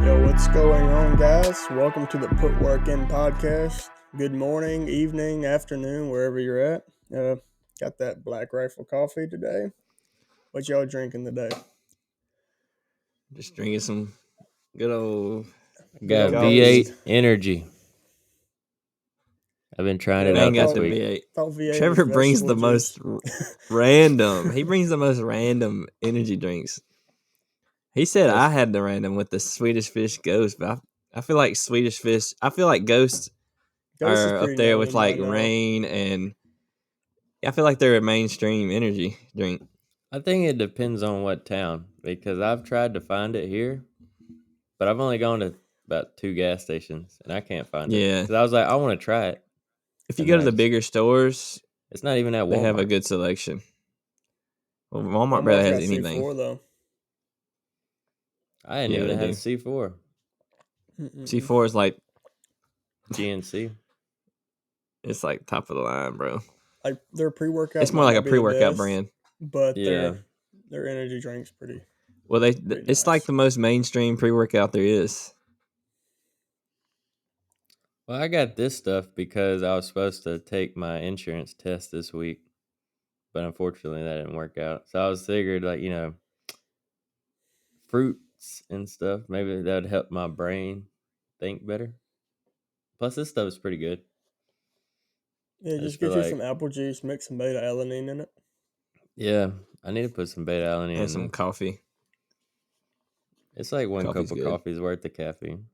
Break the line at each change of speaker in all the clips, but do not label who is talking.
Yo, what's going on, guys? Welcome to the Put Work In podcast. Good morning, evening, afternoon, wherever you're at. Got that Black Rifle coffee today. What y'all drinking today?
Just drinking some good old.
Got
Ghost.
V8 energy. I've been trying it
I
out
ain't got
this
the
week.
V8.
Thought V8
Trevor
was
brings the
vegetable
most
juice.
random. He brings the most random energy drinks. He said
Yes.
I had the random with the Swedish Fish Ghost, but I feel like Swedish Fish. I feel like Ghosts
Ghost is
are
pretty
up there
known
with
by
like
now.
Rain, and I feel like they're a mainstream energy drink.
I think it depends on what town, because I've tried to find it here, but I've only gone to about 2 gas stations and I can't find it.
Yeah.
Because I was like, I want to try it.
If you
And
go to
I
the
just-
bigger stores,
It's not even at Walmart.
they have a good selection. Well, Walmart
Walmart's
barely has
got
anything.
C4 though.
I hadn't
Yeah,
even
they
had
do.
C4.
C4 is like
GNC.
it's like top of the line, bro.
Like their pre-workout.
It's more
might
like a
not be the
pre-workout
best,
brand.
but
Yeah.
their energy drink's pretty.
Well,
Pretty
it's
nice.
like the most mainstream pre-workout there is.
Well, I got this stuff because I was supposed to take my insurance test this week, but unfortunately that didn't work out. So I was figured, like, fruits and stuff, maybe that would help my brain think better. Plus, this stuff is pretty good.
Yeah,
I
just
feel
get you
like-
some apple juice, mix some beta alanine in it.
Yeah, I need to put some beta alanine in
And some
there.
coffee.
It's like one
Coffee's
cup of
good.
coffee's worth of caffeine.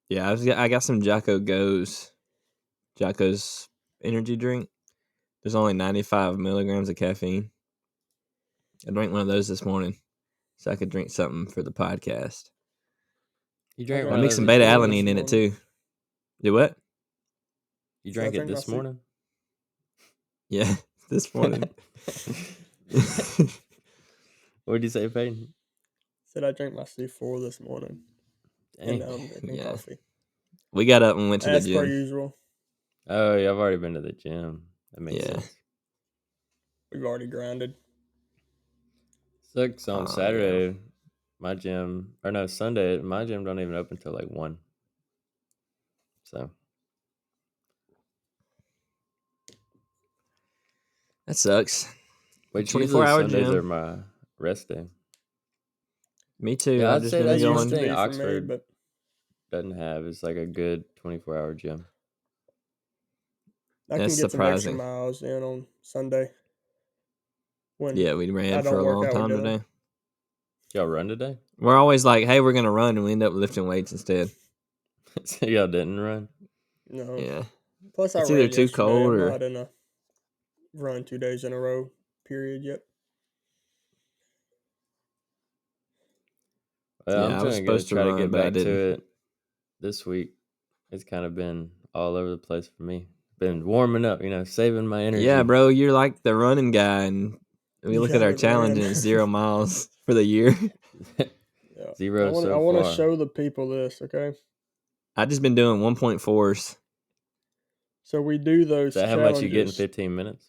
Yeah, I got some Jocko's energy drink. There's only 95 milligrams of caffeine. I drank one of those this morning so I could drink something for the podcast.
You drank
Okay.
I
one of
mixed
those
some
this
beta
morning?
alanine in it
morning.
too. Do what?
You
So I
drank it
drank my
this
soup.
morning?
Yeah, this morning.
What did you say, Peyton?
Said I drank my C4 this morning, and now I'm drinking
Yeah.
coffee.
We got up and went to the
As per
gym.
usual,
Oh, yeah, I've already been to the gym. That makes
Yeah.
sense.
we've already grinded.
Sucks on
Oh, yeah.
Saturday. My gym, or no, Sunday, my gym don't even open till like 1. So,
That sucks.
which
24-hour
usually Sundays
gym.
are my rest day.
Me too.
Yeah,
I've
I'd
just
say
been
that's
That
one
used to
going.
thing
be for me,
Oxford
but
doesn't have. It's like a good 24-hour gym.
I can
That's
get some extra
surprising.
miles in on Sunday. When
Yeah, we
I
ran
don't
for a
work
long
out with
time
Dylan.
today.
Y'all run today?
We're always like, hey, we're going to run, and we end up lifting weights instead.
So y'all didn't run?
No.
Yeah.
Plus, I
It's
ran
either too
yesterday.
cold
I'm
or-
not in a run 2 days in a row period yet.
Well,
Yeah,
I'm
I was
trying
supposed to
try to
run,
get
but I
back to
didn't.
it this week. It's kind of been all over the place for me. Been warming up, saving my energy.
Yeah, bro, you're like the running guy, and we
You
look at our
haven't
challenge
ran.
and it's 0 miles for the year.
Yeah.
Zero
I
so
want
far.
to show the people this, okay?
I just been doing 1.4s.
So we do those
Is that how
challenges.
much you get in 15 minutes?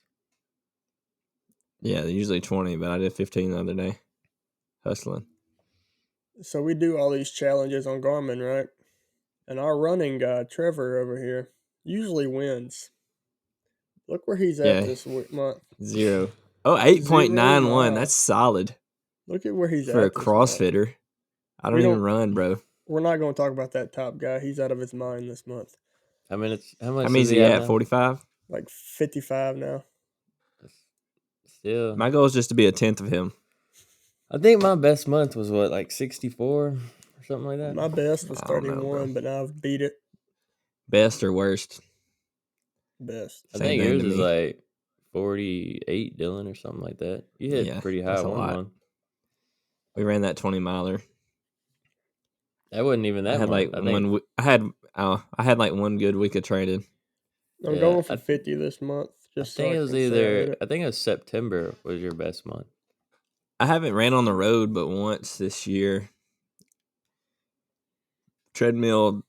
Yeah, they're usually 20, but I did 15 the other day. Hustling.
So we do all these challenges on Garmin, right? And our running guy, Trevor, over here, usually wins. Look where he's at
Yeah.
this month.
0. Oh, 8.91.
miles.
That's solid
Look at where he's
for a
at this month.
CrossFitter. I don't
We
even
don't-
run, bro.
We're not going to talk about that top guy. He's out of his mind this month.
How much
How many is
is
he
at
at?
now?
45?
Like 55 now.
Still.
My goal is just to be a 10th of him.
I think my best month was what, like 64 or something like that?
My best was
I don't know,
31,
bro.
but now I've beat it.
Best or worst?
Best.
I
Same
think
thing
yours
to
is
me.
like 48, Dylan, or something like that. You hit
Yeah,
pretty high
that's a
one
lot.
month.
We ran that 20 miler.
That wasn't even that
I had
month.
like I had like one good week of training.
I'm
Yeah,
going for
I-
50 this month.
I
Just
think
so
it was
can say I did it.
I think it was September was your best month.
I haven't ran on the road but once this year. Treadmill,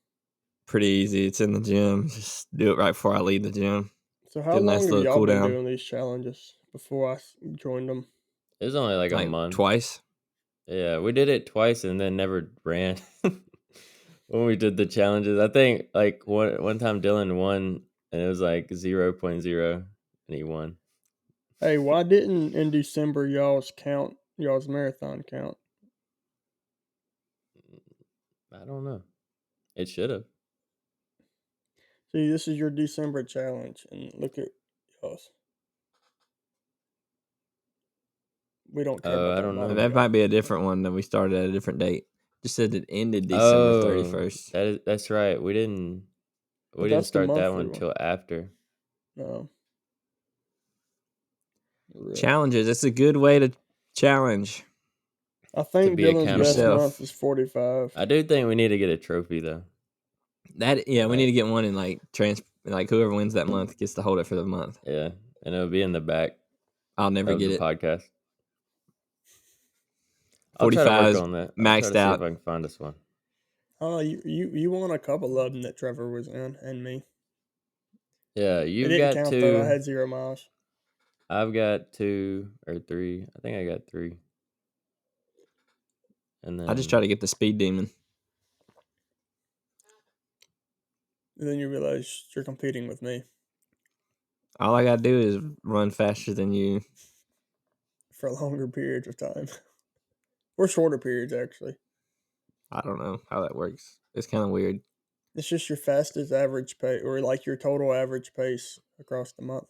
pretty easy. It's in the gym. Just do it right before I leave the gym.
So how
Good,
long
nice
have
little
y'all
cool
been
down.
doing these challenges before I joined them?
It was only like a
Like
month.
twice.
Yeah, we did it twice and then never ran when we did the challenges. I think like one time Dylan won and it was like 0.0 and he won.
Hey, why didn't in December y'all's marathon count?
I don't know. It should have.
See, this is your December challenge, and look at y'all's. We don't care about
I
that
don't
bottom
know.
That
count.
might be a different one that we started at a different date. Just said it ended December
Oh,
31st.
that's right. We didn't
But that's the
start that
monthly
one
one.
till after.
No. Really.
Challenges. It's a good way to challenge.
I think
be
Dylan's best
accountable.
month is 45.
I do think we need to get a trophy though.
We need to get one and like whoever wins that month gets to hold it for the month.
Yeah, and it'll be in the back
I'll never
of
get
the
it.
podcast. I'll try to work on that. I'll try to see if I can find us one.
Oh, you won a couple of them that Trevor was in, and me.
Yeah,
It
you've
didn't
got
count
2.
though. I had 0 miles.
I've got 2 or 3. I think I got 3. And then
I just try to get the speed demon.
And then you realize you're competing with me
All I gotta do is run faster than you.
for longer periods of time, or shorter periods actually.
I don't know how that works. It's kind of weird.
It's just your fastest average pace, or like your total average pace across the month.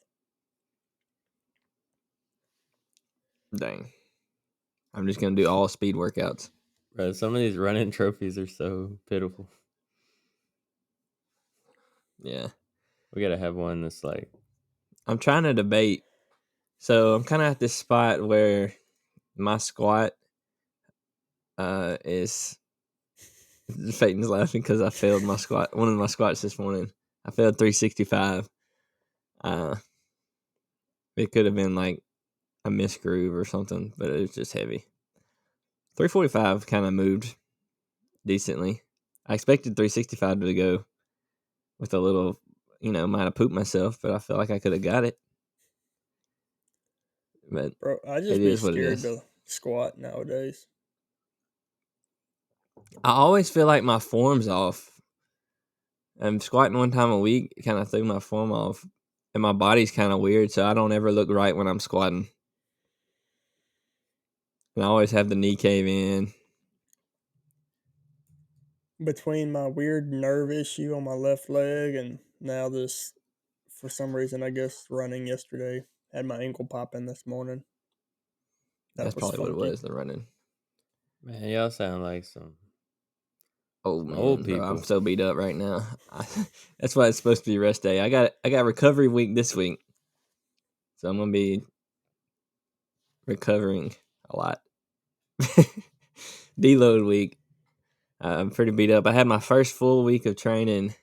Dang. I'm just gonna do all speed workouts.
bro, some of these running trophies are so pitiful.
Yeah.
We gotta have one that's like
I'm trying to debate. So I'm kind of at this spot where my squat is. Peyton's laughing because I failed my squat. One of my squats this morning. I failed 365. It could have been like a missed groove or something, but it was just heavy. 345 kind of moved decently. I expected 365 to go with a little, might have pooped myself, but I felt like I could have got it. But
Bro, I
it
just be
is what it
scared
is.
to squat nowadays.
I always feel like my form's off. I'm squatting one time a week, kind of threw my form off, and my body's kind of weird, so I don't ever look right when I'm squatting. And I always have the knee cave in.
Between my weird nerve issue on my left leg and now this, for some reason, I guess running yesterday, had my ankle popping this morning. That
That's
was
probably
funky.
what it was, the running.
man, y'all sound like some
Oh man,
old
bro, I'm
people.
so beat up right now. That's why it's supposed to be rest day. I got recovery week this week, so I'm gonna be recovering a lot. Deload week. I'm pretty beat up. I had my first full week of training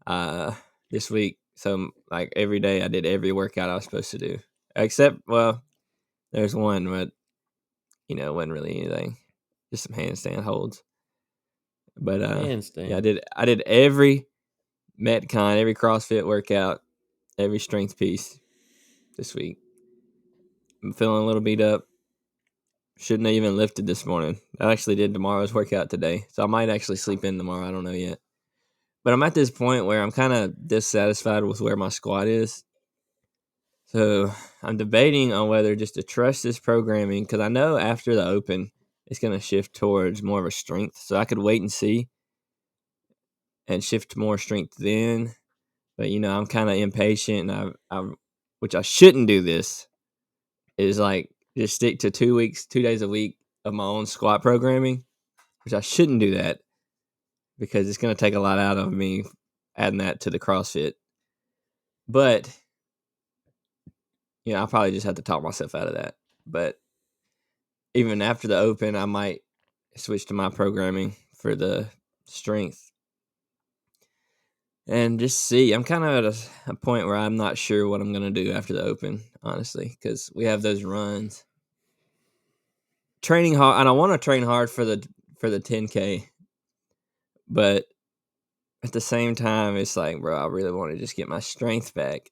this week, so like every day I did every workout I was supposed to do, except there's one, but it wasn't really anything, just some handstand holds. But
Handstand.
yeah, I did every Metcon, every CrossFit workout, every strength piece this week. I'm feeling a little beat up. Shouldn't have even lifted this morning. I actually did tomorrow's workout today, so I might actually sleep in tomorrow. I don't know yet. But I'm at this point where I'm kind of dissatisfied with where my squat is. So I'm debating on whether just to trust this programming, because I know after the open, it's going to shift towards more of a strength. So I could wait and see and shift more strength then. But, I'm kind of impatient, and which I shouldn't do this, is like just stick to 2 days a week of my own squat programming, which I shouldn't do that because it's going to take a lot out of me adding that to the CrossFit. But, I'll probably just have to talk myself out of that. But even after the open, I might switch to my programming for the strength and just see. I'm kind of at a point where I'm not sure what I'm going to do after the open, honestly, because we have those runs. Training hard, and I want to train hard for the 10K, but at the same time, it's like, bro, I really want to just get my strength back.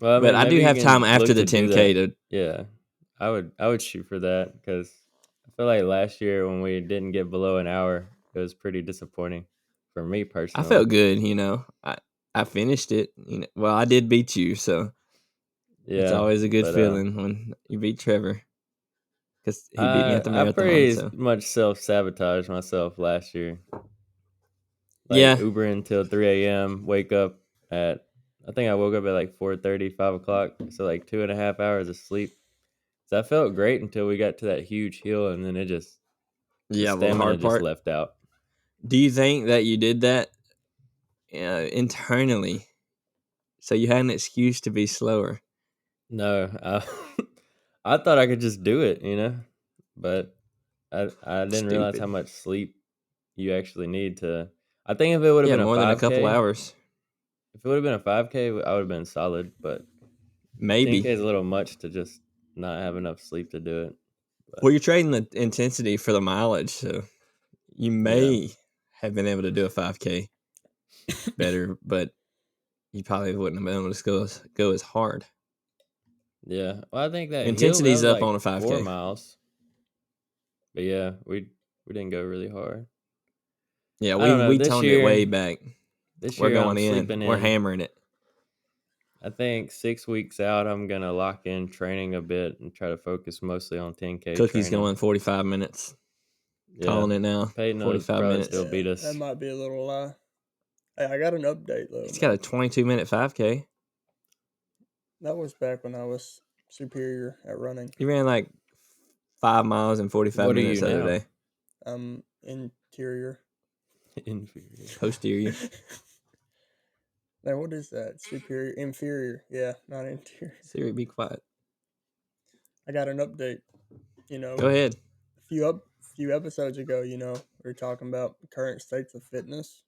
Well, I
But
mean,
I do
maybe you
have time
can
after
look
the
to do
10K
that.
to.
Yeah, I would shoot for that because I feel like last year when we didn't get below an hour, it was pretty disappointing for me
I
personally.
felt good, I finished it. Well, I did beat you, so it's
Yeah,
always a good
but
feeling when you beat Trevor because he beat me at the
I
marathon.
pretty
So
much self sabotaged myself last year. Like
yeah,
Ubering till 3 a.m. Wake up at I think I woke up at like 4:30, 5 o'clock. So like 2.5 hours of sleep. So I felt great until we got to that huge hill, and then the
yeah. Well, the
stamina
hard
just
part.
left out.
Do you think that you did that internally, so you had an excuse to be slower?
No, I thought I could just do it, but I didn't realize how
Stupid.
much sleep you actually need to. I think if it would have
Yeah,
been a
more than a couple
5K,
hours,
if it would have been a 5K, I would have been solid. But 10K
maybe.
is a little much to just not have enough sleep to do it. But
Well, you're trading the intensity for the mileage, so you
yeah,
may have been able to do a 5K better, but you probably wouldn't have been able to go as hard.
yeah. Well, I think that hill that
Intensity's
was
up
like
on a
4
5K.
miles. But yeah, we didn't go really hard.
Yeah,
I don't know.
we toned it way back.
This
We're
year
going
I'm
in.
sleeping
We're
in.
hammering it.
I think 6 weeks out, I'm gonna lock in training a bit and try to focus mostly on 10K
Cookie's
training.
going 45 minutes.
Yeah,
Calling it now.
Peyton will
45
probably
minutes.
still beat
Yeah, that
us.
might be a little lie. Hey, I got an update though,
He's got a
man.
22-minute 5K.
That was back when I was superior at running.
He ran like 5 miles in 45
What are
minutes
you
the other
now?
day.
Interior.
Inferior.
Posterior.
Now what is that? Superior, inferior. Yeah, not interior.
Siri, be quiet.
I got an update.
Go ahead.
Few episodes ago, we were talking about current states of fitness.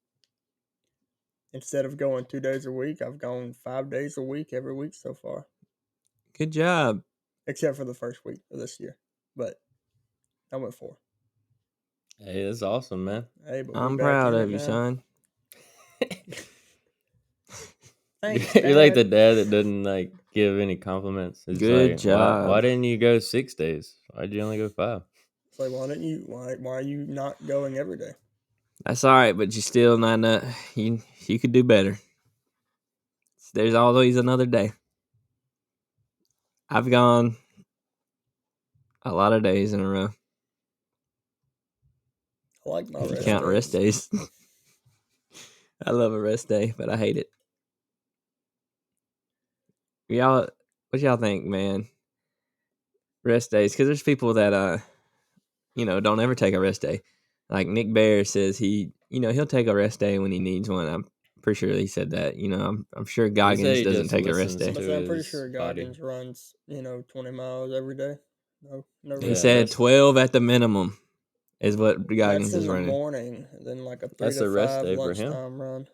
Instead of going 2 days a week, I've gone 5 days a week every week so far,
Good job.
except for the first week of this year. But I went 4.
Hey, that's awesome, man.
Hey, but we
I'm
back
proud
in it
of you,
now.
son.
Thanks,
You're like the
Dad.
dad that doesn't like give any compliments. It's
Good
like, why
job.
didn't you go 6 days? Why'd you only go 5?
It's like, why are you not going every day?
That's all right, but you still not you could do better. There's always another day. I've gone a lot of days in a row.
I like my
If you
rest
count rest
days.
days. I love a rest day, but I hate it. What y'all think, man? Rest days, because there's people that don't ever take a rest day. Like Nick Bear says he'll take a rest day when he needs one. I'm pretty sure he said that. I'm sure
He said
Goggins
he
doesn't
just
take a rest
listens
day.
But
to
I'm pretty
his
sure
body.
Goggins runs, 20 miles every day. No
He
rest
Yeah,
said
days.
12 at the minimum is what
That's
Goggins
in
is
the
running.
morning, then like a 3
that's
to
a rest
5
day for him.
lunchtime run.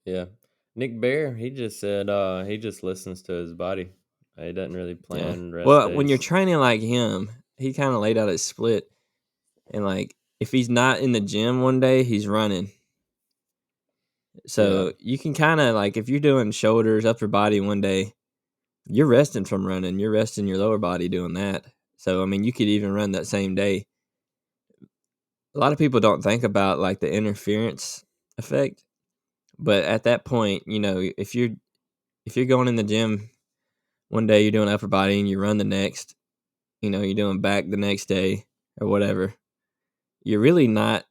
Yeah. Nick Bear, he just said he just listens to his body. He doesn't really
Yeah.
plan rest
Well, when you're
days.
training like him, he kind of laid out his split. And like, if he's not in the gym one day, he's running.
Yeah.
So you can kind of like, if you're doing shoulders, upper body one day, you're resting from running. You're resting your lower body doing that. So, I mean, you could even run that same day. A lot of people don't think about like the interference effect. But at that point, if you're going in the gym one day, you're doing upper body and you run the next, you're doing back the next day or whatever, you're really not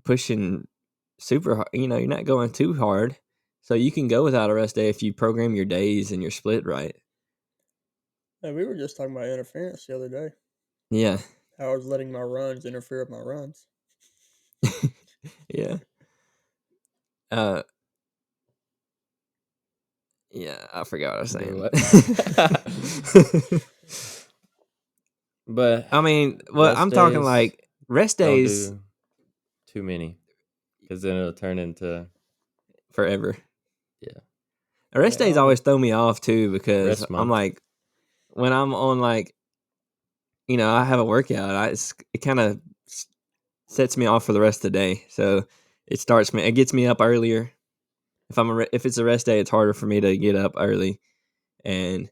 pushing super hard. You're not going too hard. So you can go without a rest day if you program your days and your split right.
Hey, we were just talking about interference the other day.
Yeah.
How I was letting my runs interfere with my runs.
Yeah. Uh, yeah, I forgot what I was
Do
saying.
But
I mean, well,
rest
I'm talking
days,
like rest
don't
days
do too many because then it'll turn into
forever.
yeah
A rest
Yeah,
days always throw me off too because
rest
I'm
month.
like, when I'm on like, I have a workout, it kind of sets me off for the rest of the day. So it gets me up earlier if it's a rest day, it's harder for me to get up early and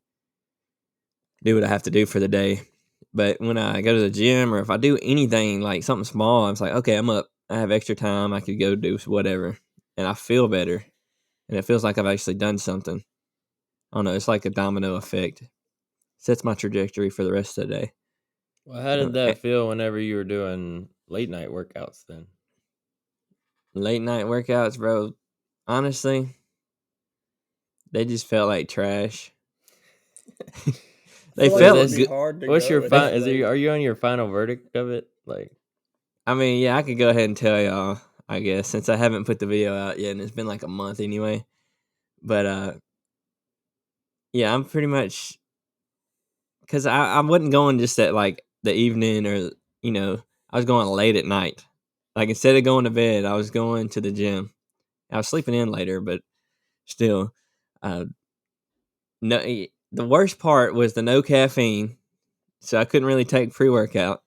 do what I have to do for the day. But when I go to the gym or if I do anything like something small, I'm like, okay, I'm up. I have extra time. I could go do whatever, and I feel better, and it feels like I've actually done something. I don't know. It's like a domino effect. Sets my trajectory for the rest of the day.
Well, how did that feel whenever you were doing late night workouts then?
Late night workouts, bro. Honestly, they just felt like trash. They felt good.
What's your are you on your final verdict of it? Like,
I mean, yeah, I could go ahead and tell y'all, I guess, since I haven't put the video out yet, and it's been like a month anyway. But yeah, I'm pretty much because I wasn't going just at like the evening or I was going late at night. Like instead of going to bed, I was going to the gym. I was sleeping in later, but still, no. The worst part was the no caffeine, so I couldn't really take pre-workout.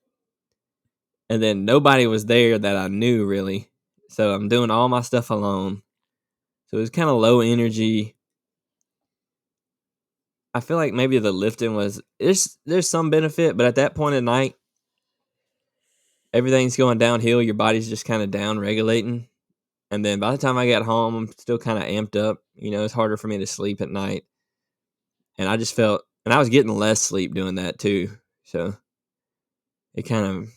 And then nobody was there that I knew really, so I'm doing all my stuff alone. So it was kind of low energy. I feel like maybe the lifting there's some benefit, but at that point at night, everything's going downhill. Your body's just kind of down regulating. And then by the time I got home, I'm still kind of amped up. It's harder for me to sleep at night. And I just felt, and I was getting less sleep doing that too. So it kind of,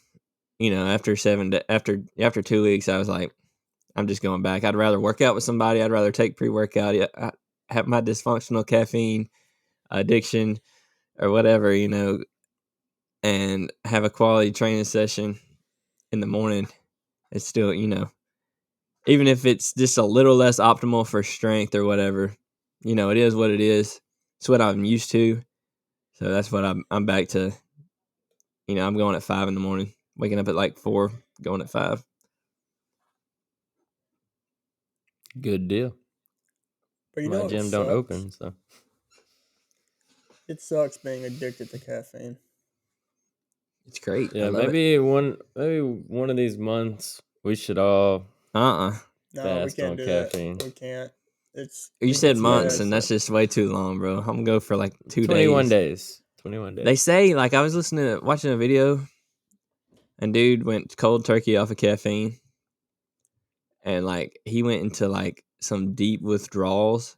after 2 weeks, I was like, I'm just going back. I'd rather work out with somebody. I'd rather take pre-workout. I have my dysfunctional caffeine addiction or whatever, and have a quality training session in the morning. It's still, even if it's just a little less optimal for strength or whatever, it is what it is. It's what I'm used to. So that's what I'm back to. I'm going at 5 in the morning, waking up at like 4, going at 5.
Good deal.
But
my gym don't open, so
it sucks being addicted to caffeine.
It's great.
Yeah, maybe one of these months we should all
No, we
fast
can't
on
do
caffeine.
That. We can't.
You said months, and that's just way too long, bro. I'm gonna go for like
21 days. 21 days.
They say, like, I was watching a video, and dude went cold turkey off of caffeine, and like he went into like some deep withdrawals,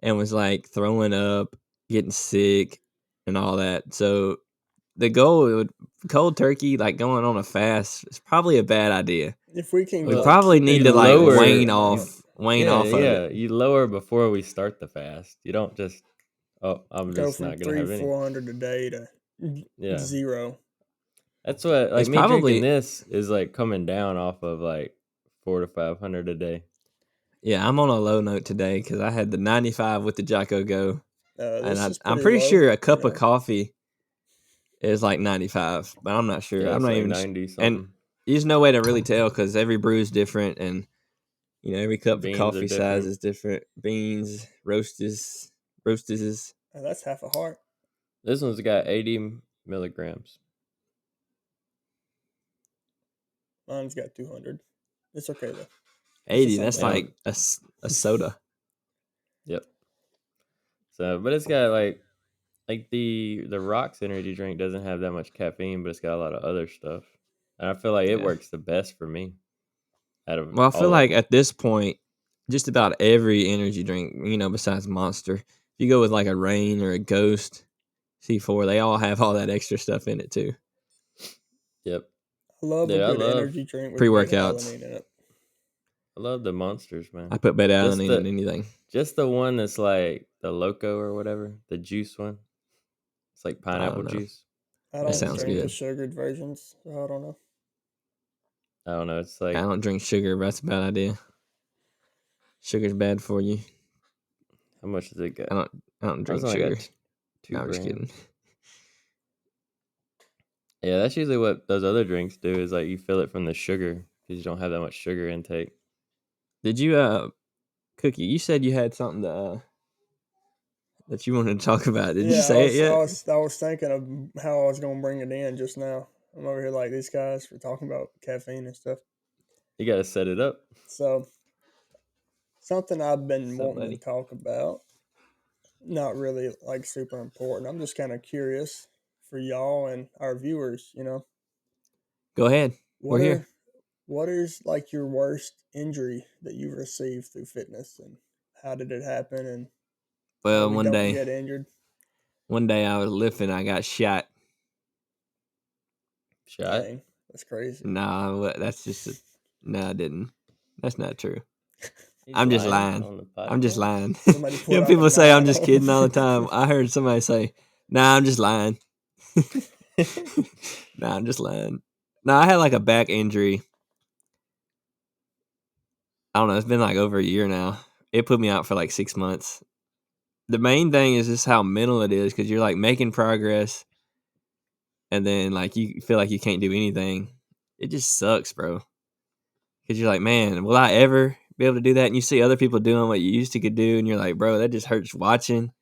and was like throwing up, getting sick, and all that. So the goal cold turkey, like going on a fast, is probably a bad idea.
If we can,
we probably need to like wane off of it.
You lower before we start the fast. You don't just I'm
go
just
from
not gonna have any
400 a day to 0.
That's what like it's me drinking this is like coming down off of like 400 to 500 a day.
Yeah, I'm on a low note today because I had the 95 with the Jocko Go, and I'm pretty sure a cup of coffee is like 95, but I'm not sure.
Yeah,
I'm not
like
even
90 something.
And there's no way to really tell because every brew is different, and every cup of coffee size is different. Beans, roasters.
That's half a heart.
This one's got 80 milligrams.
Mine's got 200. It's okay though.
80. That's like a soda.
Yep. So, but it's got like the Rocks energy drink doesn't have that much caffeine, but it's got a lot of other stuff, and I feel like it works the best for me.
Well, I feel like at this point, just about every energy drink, besides Monster, if you go with like a Reign or a Ghost, C4, they all have all that extra stuff in it too.
Yep.
I love a good energy drink with
pre-workouts
in it.
I love the Monsters, man.
I put beta-alanine in anything.
Just the one that's like the Loco or whatever, the juice one. It's like pineapple juice.
I don't drink the sugared versions, so I don't know.
I don't know. It's like
I don't drink sugar, but that's a bad idea. Sugar's bad for you.
How much does it get?
I don't drink sugar.
2 grams.
I'm just kidding.
Yeah, that's usually what those other drinks do. Is like you fill it from the sugar because you don't have that much sugar intake.
Did you Cookie? You said you had something that you wanted to talk about. Did you say it yet?
I was thinking of how I was going to bring it in just now. I'm over here like these guys for talking about caffeine and stuff.
You got to set it up.
So something I've been
What's up,
wanting
buddy?
to talk about. Not really like super important. I'm just kind of curious for y'all and our viewers.
Go ahead.
What
We're here.
are what is like your worst injury that you've received through fitness, and how did it happen, and how
Well,
we don't get injured?
one day I was lifting, I got shot.
Shot?
Dang, that's crazy.
Nah, that's just no, I didn't. That's not true.
He's
I'm just
lying
lying.
on the
I'm just
podcast.
lying.
Somebody put out a
People say I'm just
9
kidding all the
on
time.
him.
I heard somebody say, "Nah, I'm just lying." Nah, I'm just lying. No, I had like a back injury. I don't know. It's been like over a year now. It put me out for like 6 months. The main thing is just how mental it is, because you're like making progress, and then like you feel like you can't do anything. It just sucks, bro. Because you're like, man, will I ever be able to do that? And you see other people doing what you used to could do, and you're like, bro, that just hurts watching.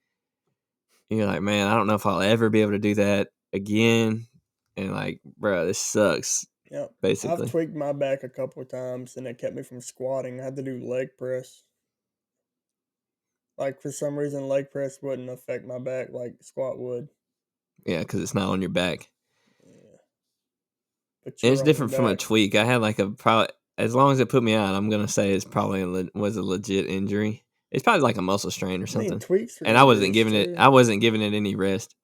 And you're like, man, I don't know if I'll ever be able to do that again. And like, bro, this sucks.
Yep. I've
Basically,
tweaked my back a couple of times, and it kept me from squatting. I had to do leg press. Like for some reason, leg press wouldn't affect my back like squat would.
yeah, because it's not on your back.
Yeah. But
And it's
you're on your
different from a
back.
tweak. I had like a probably, as long as it put me out, I'm gonna say it's probably was a legit injury. It's probably like a muscle strain or
I mean,
something.
tweaks are
And I wasn't
injuries
giving it.
too.
I wasn't giving it any rest.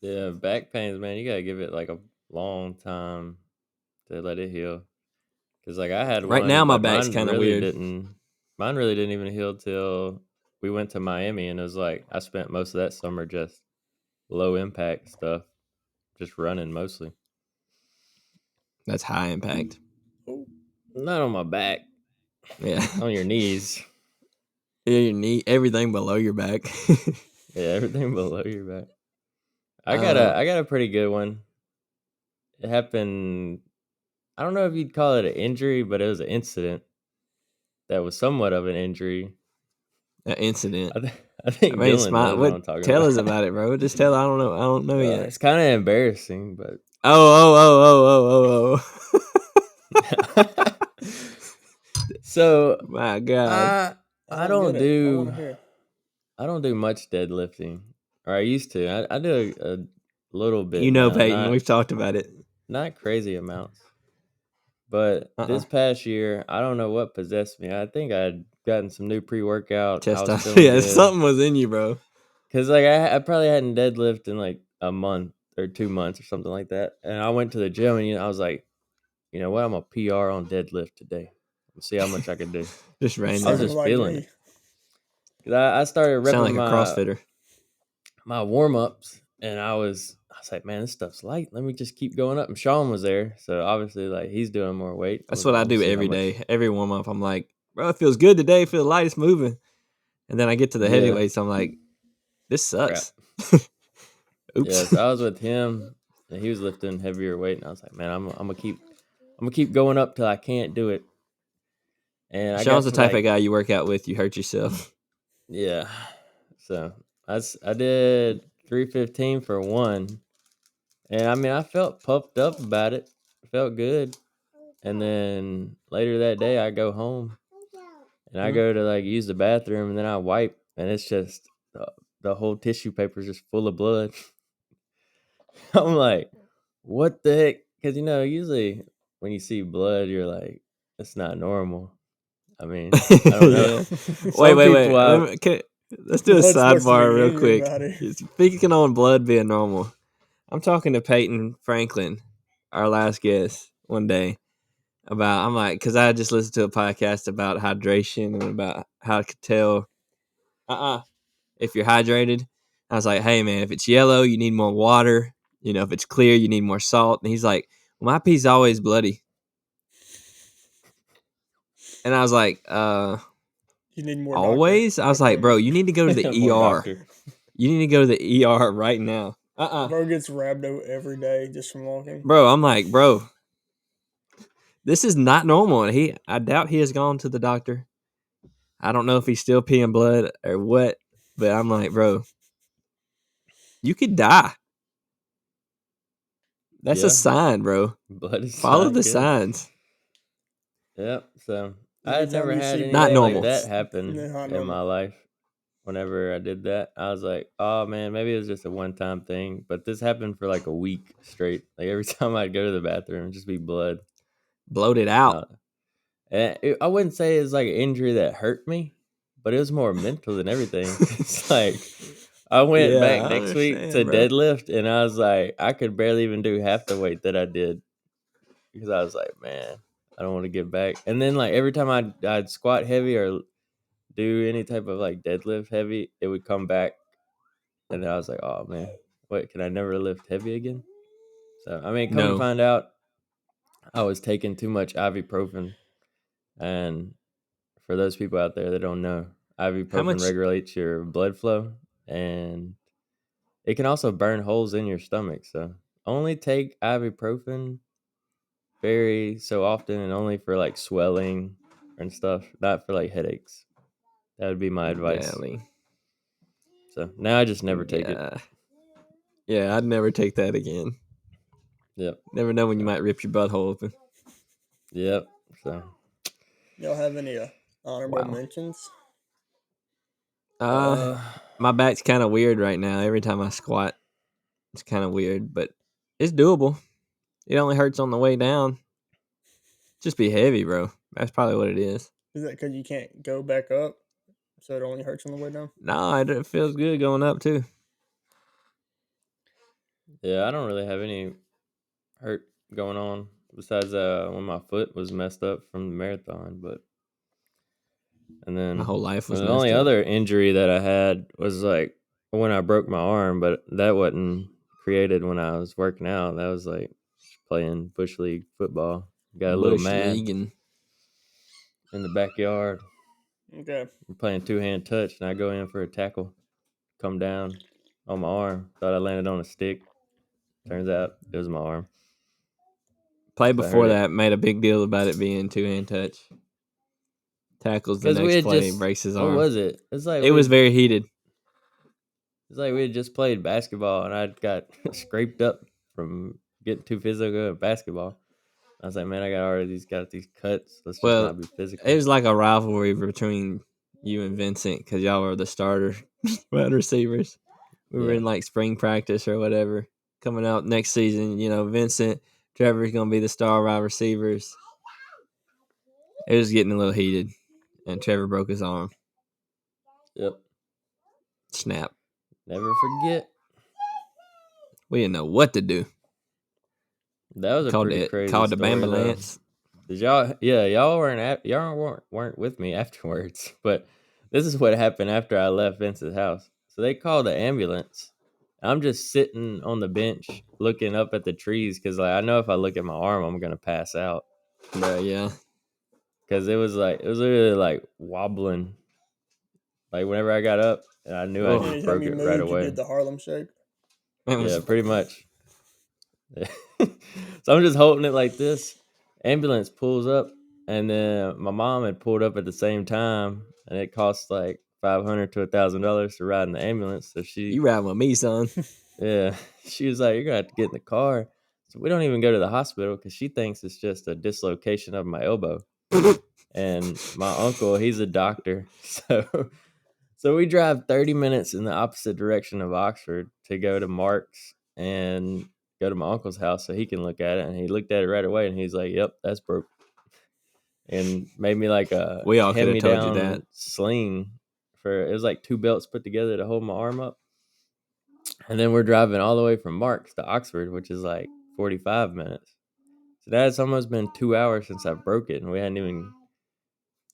Yeah, back pains, man. You gotta give it like a long time to let it heal. Cause like I had
Right now,
one,
my
but
back's kind of weird.
Mine really didn't even heal till we went to Miami, and it was like I spent most of that summer just low impact stuff, just running mostly.
That's high impact.
Oh,
Not on my back,
Yeah,
on your knees.
yeah, your knee, everything below your back.
Yeah, everything below your back.
uh,
I got a pretty good one. It happened. I don't know if you'd call it an injury, but it was an incident that was somewhat of an injury.
an incident.
I
I
think
mean,
Dylan knows what I'm
What?
talking
Tell
about.
us about it, bro. Just tell. I don't know. I don't know
Well,
yet.
it's kind of embarrassing, but
Oh.
so
My God.
I
don't get
don't
it. I want
do
to hear.
much deadlifting, or I used to. I do a little bit
You know,
now,
Peyton. We've talked about it.
not crazy amounts. But this past year, I don't know what possessed me. I think I'd gotten some new pre-workout. I was
Testosterone.
feeling
Yeah,
good
something was in you, bro.
because like I probably hadn't deadlifted in like a month or 2 months or something like that. And I went to the gym and I was like, you know what? I'm a PR on deadlift today. Let's see how much I can do.
Just
You
I was
random.
sound
just
like
feeling
me.
it. 'Cause I started
Sound
repping
like a CrossFitter.
my warm ups, and I was like, man, this stuff's light. Let me just keep going up. And Sean was there, so obviously, like he's doing more weight. I
That's
was
what
like,
I
let me
do
see how
every
much.
day. Every warm up, I'm like, bro, it feels good today. Feel the lightest moving. And then I get to the
Yeah,
heavyweights. I'm like, this
crap.
sucks.
Yeah,
Oops.
so I was with him, and he was lifting heavier weight, and I was like, man, I'm gonna keep going up till I can't do it. And I
Sean's
got
the
to
type of
like,
guy you work out with, you hurt yourself.
yeah. So I did 315 for one, and I mean I felt puffed up about it. It felt good. And then later that day, I go home and I go to like use the bathroom, and then I wipe, and it's just the whole tissue paper is just full of blood. I'm like, what the heck? Because usually when you see blood, you're like, it's not normal. I mean, I don't know.
Yeah.
Some
Wait.
people out.
Let's do a
Blood's supposed to
sidebar
be
real
in your
quick.
body.
Speaking on blood being normal, I'm talking to Peyton Franklin, our last guest, one day about. I'm like, because I just listened to a podcast about hydration and about how to tell if you're hydrated. I was like, hey man, if it's yellow, you need more water. If it's clear, you need more salt. And he's like, well, my pee's always bloody. And I was like,
You need more doctor.
always? I was like,
Doctor.
bro, you need to go to the
More
ER.
doctor.
You need to go to the ER right now.
Bro gets rhabdo every day just from walking.
Bro, I'm like, bro, this is not normal. And I doubt he has gone to the doctor. I don't know if he's still peeing blood or what, but I'm like, bro, you could die. That's a
Yeah,
sign, bro.
blood is
Follow
not
the
good.
signs.
Yep. So I had
Every time
never
you
had
see
Not
anything
blood,
like
normal.
that
it's
happen
not
in my
normal.
life. Whenever I did that, I was like, oh man, maybe it was just a one-time thing. But this happened for like a week straight. Like every time I'd go to the bathroom, it'd just be blood.
Bloated out.
I wouldn't say it's like an injury that hurt me, but it was more mental than everything. It's like I went
Yeah,
back
I
next week to
understand, bro.
deadlift, and I was like, I could barely even do half the weight that I did because I was like, man, I don't want to get back. And then like every time I'd squat heavy or do any type of like deadlift heavy, it would come back, and then I was like, oh man, wait, can I never lift heavy again? So I mean, come to
No.
find out, I was taking too much ibuprofen, and for those people out there that don't know,
How
ibuprofen
much?
regulates your blood flow, and it can also burn holes in your stomach. So only take ibuprofen very so often, and only for like swelling and stuff, not for like headaches. That would be my advice.
Golly.
So now I just never take it.
Yeah. Yeah, I'd never take that again.
Yep.
Never know when you
So,
might rip your butthole open.
yep. So
Y'all have any honorable
Wow.
mentions?
uh
My back's kind of weird right now. Every time I squat, it's kind of weird, but it's doable. It only hurts on the way down. Just be heavy, bro. That's probably what it is.
Is that because you can't go back up, so it only hurts on the way down?
No, it feels good going up too.
yeah, I don't really have any hurt going on besides when my foot was messed up from the marathon, but and
My
then
whole life was
the
messed
only
up.
other injury that I had was like when I broke my arm, but that wasn't created when I was working out. That was like playing bush league football. Got a little
Bush
mad
league and
in the backyard.
Okay.
We're playing two-hand touch, and I go in for a tackle, come down on my arm. Thought I landed on a stick. Turns out it was my arm.
play
So I hurt
before
it
that made a big deal about it being two-hand touch. Tackles the
because we
next
had
play,
just
breaks his
what
arm.
was it?
It was very heated.
It's like we had just played basketball, and I got scraped up from getting too physical at basketball. I was like, man, I got these cuts. Let's just
Well,
not be physical.
it was like a rivalry between you and Vincent because y'all were the starter wide receivers. We were
Yeah.
in like spring practice or whatever. Coming out next season, Vincent, Trevor's gonna be the star wide receivers. It was getting a little heated, and Trevor broke his arm.
Yep.
Snap.
Never forget.
We didn't know what to do.
That was a pretty crazy
Called the
story, though.
ambulance.
Did y'all? Yeah, y'all weren't with me afterwards. But this is what happened after I left Vince's house. So they called the ambulance. I'm just sitting on the bench looking up at the trees because like I know if I look at my arm, I'm gonna pass out.
But yeah,
Because it was literally like wobbling. Like whenever I got up, and I knew I
oh,
just
Anytime
broke
you
it right
moved, you
away.
did the Harlem Shake.
it
Yeah,
was
pretty much. So I'm just holding it like this. Ambulance pulls up, and then my mom had pulled up at the same time, and it cost like $500 to $1,000 to ride in the ambulance. So
you riding with me, son.
yeah, she was like, "You're gonna have to get in the car." So we don't even go to the hospital because she thinks it's just a dislocation of my elbow. And my uncle, he's a doctor, so we drive 30 minutes in the opposite direction of Oxford to go to Mark's and go to my uncle's house so he can look at it. And he looked at it right away and he's like, yep, that's broke. And made me like a
We all could have told you that.
hand-me-down sling it was like two belts put together to hold my arm up. And then we're driving all the way from Mark's to Oxford, which is like 45 minutes. So that's almost been 2 hours since I broke it. And we hadn't even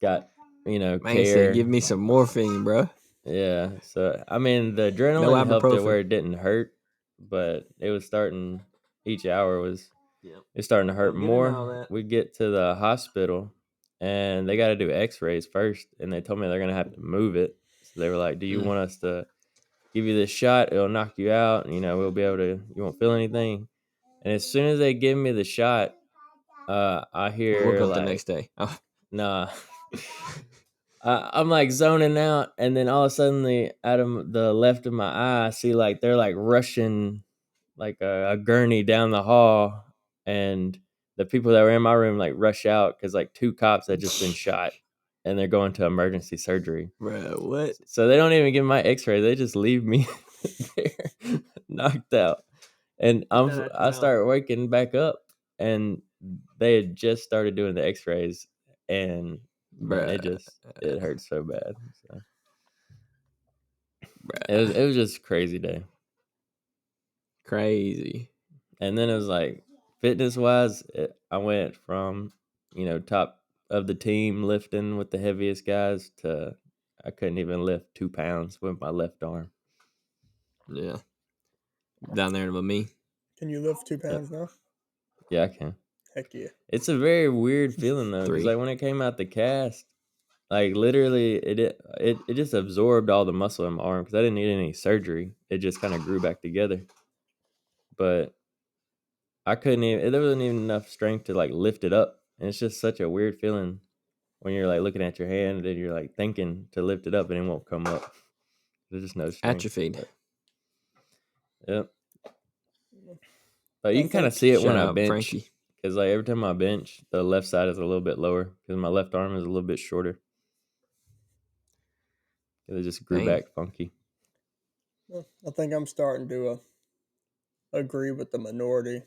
got,
Man said, "Give
care.
me some morphine, bro."
Yeah, so I mean, the
No
adrenaline helped it
ibuprofen.
where it didn't hurt, but it was starting. Each hour was
Yeah.
it's starting to hurt
Don't get into all
more.
that.
We get to the hospital, and they got to do X-rays first, and they told me they're gonna have to move it. So they were like, "Do you want us to give you this shot? It'll knock you out, and we'll be able to. You won't feel anything." And as soon as they give me the shot, I
You woke
hear
up the
like,
next day. Oh,
"Nah." I'm like zoning out, and then all of a sudden, out of the left of my eye, I see like they're like rushing like a gurney down the hall, and the people that were in my room like rush out because like two cops had just been shot. and they're going to emergency surgery.
Bro, what?
So they don't even give my X-ray. They just leave me there, knocked out. And I start waking back up, and they had just started doing the X-rays, and man, it hurts so bad. So it was just a crazy day.
Crazy.
And then it was like fitness wise, I went from top of the team lifting with the heaviest guys to I couldn't even lift 2 pounds with my left arm.
Yeah. Down there with me.
Can you lift 2 pounds now?
Yeah, I can.
Heck yeah.
It's a very weird feeling though, because
3.
like when it came out the cast, like literally it just absorbed all the muscle in my arm because I didn't need any surgery. It just kind of grew back together. But I couldn't even. There wasn't even enough strength to like lift it up, and it's just such a weird feeling when you're like looking at your hand and you're like thinking to lift it up and it won't come up. There's just no strength.
Atrophied.
Yep. But you can kind of see it when I bench, because like every time I bench, the left side is a little bit lower because my left arm is a little bit shorter. It just grew back funky.
Well, I think I'm starting to agree with the minority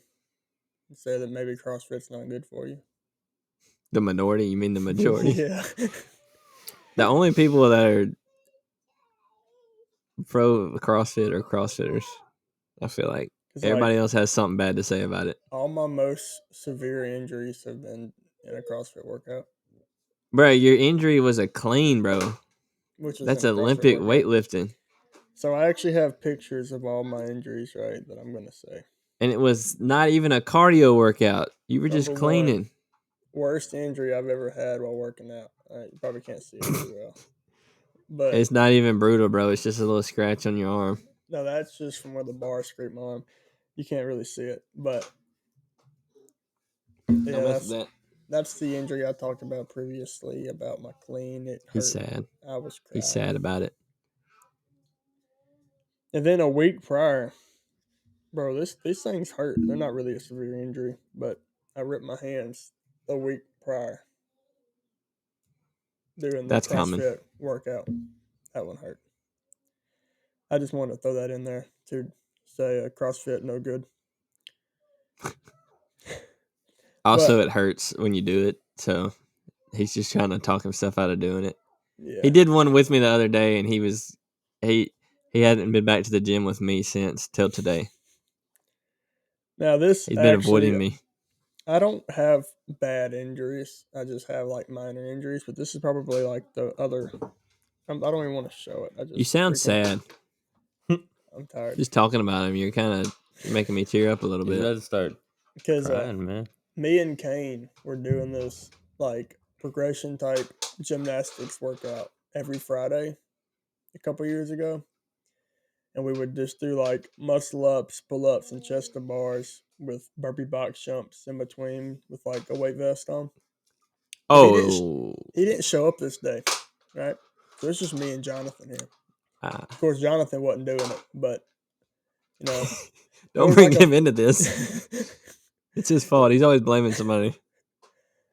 and say that maybe CrossFit's not good for you.
The minority? You mean the majority?
Yeah.
The only people that are pro CrossFit are CrossFitters, I feel like. Everybody else has something bad to say about it.
All my most severe injuries have been in a CrossFit workout.
Bro, your injury was a clean, bro. That's Olympic weightlifting.
So I actually have pictures of all my injuries, right, that I'm going to say.
And it was not even a cardio workout. You were just cleaning.
Worst injury I've ever had while working out. You probably can't see it too well. But
it's not even brutal, bro. It's just a little scratch on your arm.
No, that's just from where the bar scraped my arm. You can't really see it. But yeah, that's the injury I talked about previously about my clean. It hurt.
He's sad.
I was crying.
He's sad about it.
And then a week prior, bro, these things hurt. They're not really a severe injury, but I ripped my hands a week prior doing the CrossFit workout. That one hurt. I just wanted to throw that in there to say CrossFit no good.
Also, it hurts when you do it, so he's just trying to talk himself out of doing it.
Yeah.
He did one with me the other day, and he hadn't been back to the gym with me since till today.
Now he's
been avoiding me.
I don't have bad injuries. I just have like minor injuries, but this is probably like the other. I don't even want to show it.
You sound sad.
I'm tired.
Just talking about him, you're kind of making me tear up a little bit.
You gotta start crying, man.
Me and Kane were doing this like progression type gymnastics workout every Friday a couple years ago. And we would just do like muscle ups, pull ups, and chest to bars with burpee box jumps in between with like a weight vest on.
Oh.
He didn't show up this day, right? So it's just me and Jonathan here. Of course, Jonathan wasn't doing it, but
don't bring him into this. It's his fault. He's always blaming somebody.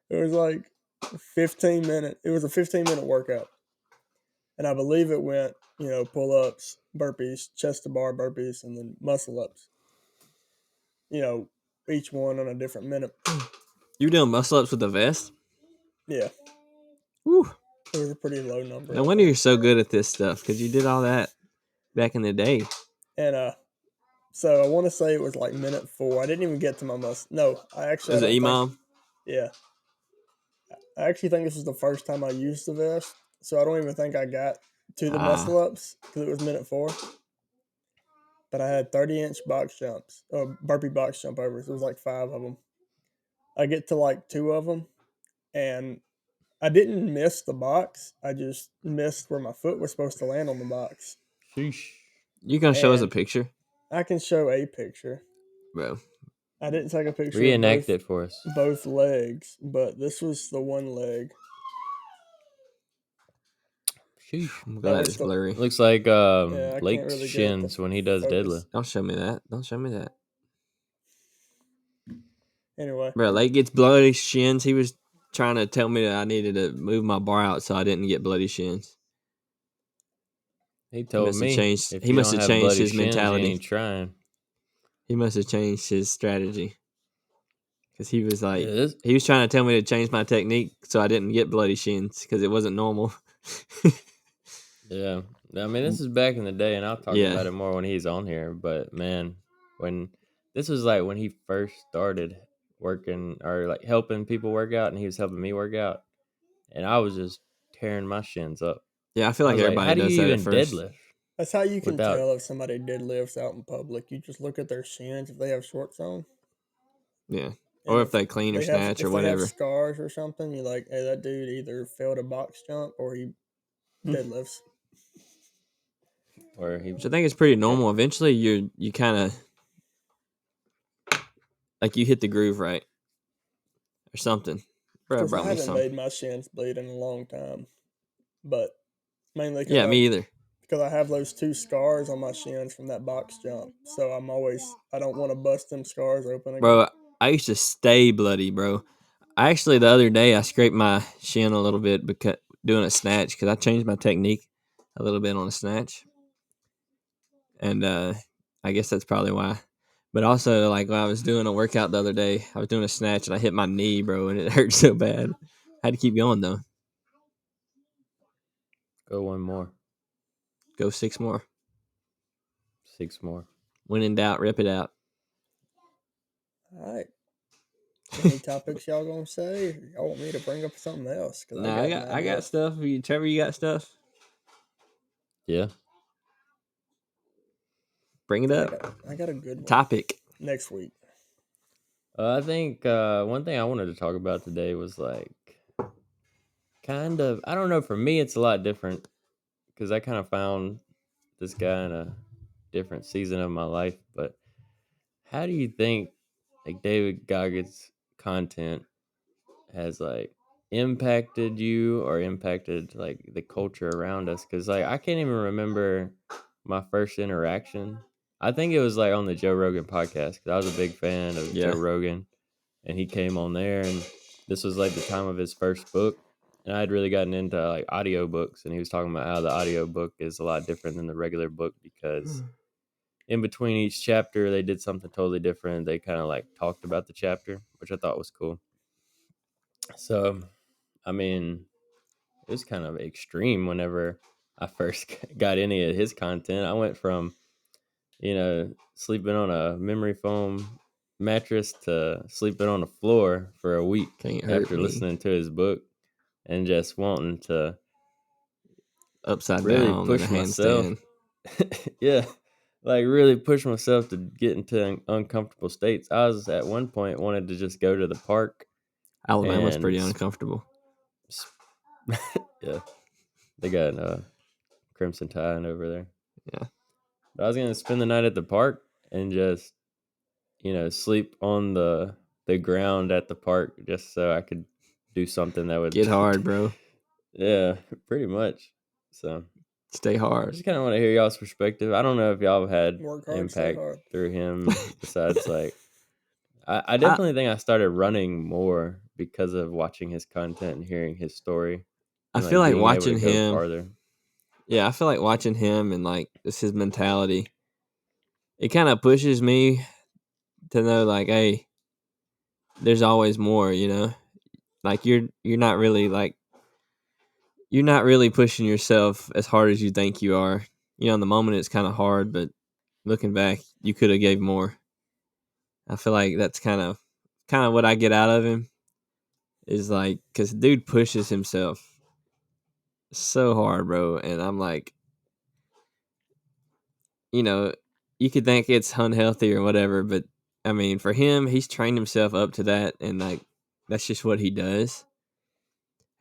It was like 15 minute. It was a 15-minute workout. And I believe it went, pull-ups, burpees, chest to bar burpees, and then muscle ups. Each one on a different minute.
You were doing muscle ups with the vest?
Yeah.
Woo.
It was a pretty low number.
No wonder you're so good at this stuff, because you did all that back in the day.
And so I want to say it was like minute 4. I didn't even get to my muscle. No, I actually.
Was it Imam?
Yeah. I actually think this was the first time I used the vest, so I don't even think I got to the muscle ups because it was minute 4. But I had 30-inch box jumps, or burpee box jump overs. It was like 5 of them. I get to like 2 of them, and I didn't miss the box. I just missed where my foot was supposed to land on the box.
Sheesh.
You gonna show us a picture?
I can show a picture.
Bro.
I didn't take a picture.
Reenact it for us.
Both legs, but this was the one leg.
Sheesh. I'm glad it's blurry.
Looks like Lake's shins when he does deadlift.
Don't show me that. Don't show me that.
Anyway.
Bro, Lake gets bloody shins. He was trying to tell me that I needed to move my bar out so I didn't get bloody shins.
He told me, if
He
you
must
don't
have
have
changed
bloody
his
shins, you
mentality.
ain't trying.
He must have changed his strategy because he was like,
Yeah,
he was trying to tell me to change my technique so I didn't get bloody shins because it wasn't normal.
yeah. I mean, this is back in the day, and I'll talk
Yeah.
about it more when he's on here. But man, when this was like when he first started working or like helping people work out, and he was helping me work out, and I was just tearing my shins up.
Yeah, I feel
I
like
was like,
everybody
how do
does
you
that at
even
first.
deadlift
That's how you can
without?
tell if somebody deadlifts out in public. You just look at their shins if they have shorts on.
Yeah.
And
Or if they clean or snatch or
if they have
whatever.
scars or something, you're like, hey, that dude either failed a box jump or he deadlifts.
Or he,
Which I think is pretty normal. Eventually you kind of like you hit the groove right or something. Bro
Because I
brought me
haven't
some.
made my shins bleed in a long time, but mainly
Yeah, me either.
because I have those 2 scars on my shins from that box jump. So I don't want to bust them scars open again.
Bro, I used to stay bloody, bro. I actually the other day I scraped my shin a little bit because doing a snatch because I changed my technique a little bit on a snatch, and I guess that's probably why. But also, like when I was doing a workout the other day, I was doing a snatch and I hit my knee, bro, and it hurt so bad. I had to keep going though.
go one more,
Go 6 more.
6 more.
When in doubt, rip it out.
All right. Any topics y'all gonna say? Y'all want me to bring up something else? Because
Nah, I got stuff. Trevor, you got stuff?
Yeah.
Bring it up.
I got a good one.
Topic.
Next week.
I think one thing I wanted to talk about today was like kind of, I don't know, for me it's a lot different because I kind of found this guy in a different season of my life. But how do you think like David Goggins' content has like impacted you or impacted like the culture around us? Because like I can't even remember my first interaction. I think it was like on the Joe Rogan podcast because I was a big fan of Joe Rogan, and he came on there, and this was like the time of his first book, and I had really gotten into like audiobooks, and he was talking about how the audiobook is a lot different than the regular book because in between each chapter they did something totally different. They kind of like talked about the chapter, which I thought was cool. So I mean, it was kind of extreme whenever I first got any of his content. I went from, sleeping on a memory foam mattress to sleeping on the floor for a week after listening to his book and just wanting to
Upside
really
down in a
push myself.
handstand.
Yeah, like really push myself to get into uncomfortable states. I was at one point wanted to just go to the park.
Alabama's pretty
and
uncomfortable.
Yeah, they got Crimson Tide over there.
Yeah.
But I was gonna spend the night at the park and just, sleep on the ground at the park just so I could do something that would
Get hard, bro.
Yeah, pretty much. So
Stay
I
hard.
just kind of want to hear y'all's perspective. I don't know if y'all have had
Work hard, stay
impact
hard.
through him besides like I definitely think I started running more because of watching his content and hearing his story
I
and
feel
like
like
being able to
watching
go
him.
farther.
Yeah, I feel like watching him and like just his mentality. It kind of pushes me to know like, hey, there's always more, Like you're not really pushing yourself as hard as you think you are. In the moment it's kind of hard, but looking back, you could have gave more. I feel like that's kind of what I get out of him is like, cause dude pushes himself so hard, bro, and I'm like, you could think it's unhealthy or whatever, but I mean, for him, he's trained himself up to that, and like that's just what he does.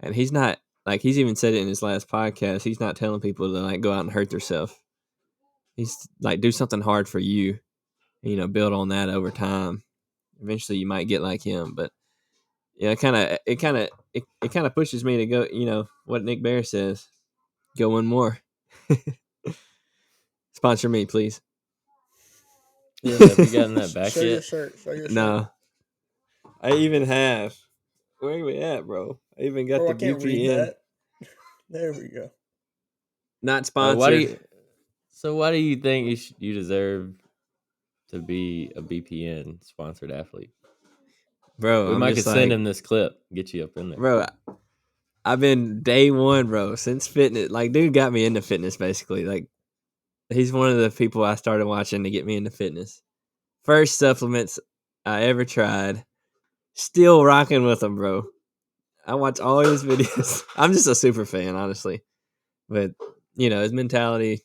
And he's not like he's even said it in his last podcast. He's not telling people to like go out and hurt themselves. He's like do something hard for you, and, build on that over time. Eventually, you might get like him, but yeah, it kind of pushes me to go. What Nick Bear says, go one more. Sponsor me, please.
Yeah, have you gotten that back
Show
yet?
your shirt. Show your shirt.
No, I even have. Where we at, bro? I even got
Bro,
the
I can't read
VPN.
that. There we go.
Not
Why do
sponsored.
you? So why do you think you deserve to be a BPN sponsored athlete?
Bro,
We
I'm
might
just
could send
like,
him this clip, get you up in there.
bro, I've been day one, bro, since fitness. Like, dude got me into fitness, basically. Like, he's one of the people I started watching to get me into fitness. First supplements I ever tried. Still rocking with him, bro. I watch all his videos. I'm just a super fan, honestly. But, his mentality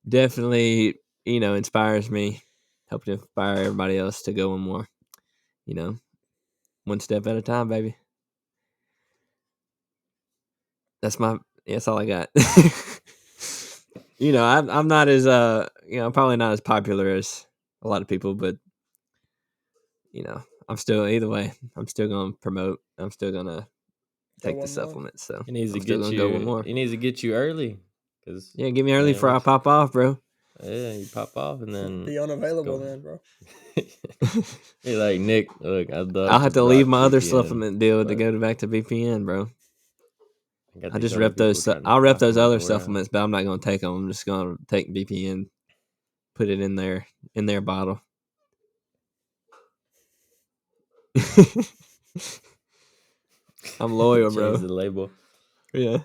definitely, inspires me. Help to inspire everybody else to go on more. One step at a time, baby. That's all I got. I'm not as probably not as popular as a lot of people, but I'm still either way. I'm still gonna promote. I'm still gonna take the
one more.
supplements. So
He needs to
I'm still
get
gonna
you.
go one more.
He needs to get you early, because
Yeah, give me early before I pop off, bro.
Yeah, you pop off and then
Be unavailable then, bro.
You're like, Nick, look, I'd love
I'll have to
rock
leave my other
VPN,
supplement deal to
but
go back to VPN, bro.
I got
I
these
just
other
rep
people
those.
trying to
I'll rep
knocking
those
my
other
door out.
supplements, but I'm not gonna take them. I'm just gonna take VPN, put it in their bottle. I'm loyal,
Change
bro.
the label.
Yeah.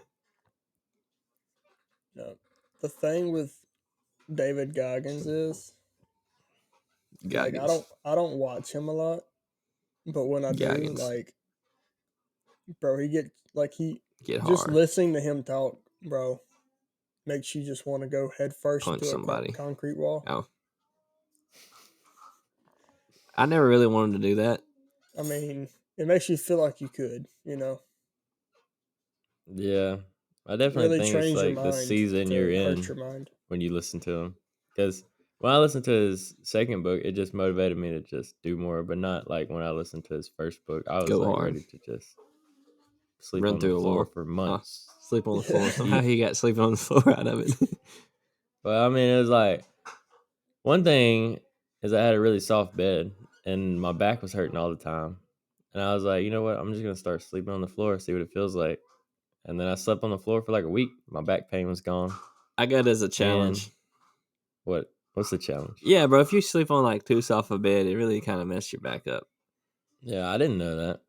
No. The thing with David Goggins is
Goggins.
I don't watch him a lot, but when I do,
Goggins.
bro, he get
Get
just
hard.
listening to him talk, bro, makes you just want to go head first
Punch
into
somebody.
a concrete wall.
Oh. I never really wanted to do that.
I mean, it makes you feel like you could,
Yeah, I definitely
really
think it's
trains your
like the
mind
season you're
to hurt
in
your mind.
when you listen to him. Because when I listened to his second book, it just motivated me to just do more, but not like when I listened to his first book. I was
Go
like
hard.
ready to just sleep
Run
on the
through a
floor
wall.
for months.
Sleep on the floor.
Yeah.
Somehow he got sleeping on the floor out of it.
But I mean, it was like one thing is I had a really soft bed and my back was hurting all the time. And I was like, you know what? I'm just gonna start sleeping on the floor, see what it feels like. And then I slept on the floor for like a week. My back pain was gone.
I got it as a
And
challenge.
what's the challenge?
Yeah, bro. If you sleep on like too soft a bed, it really kind of messes your back up.
Yeah, I didn't know that.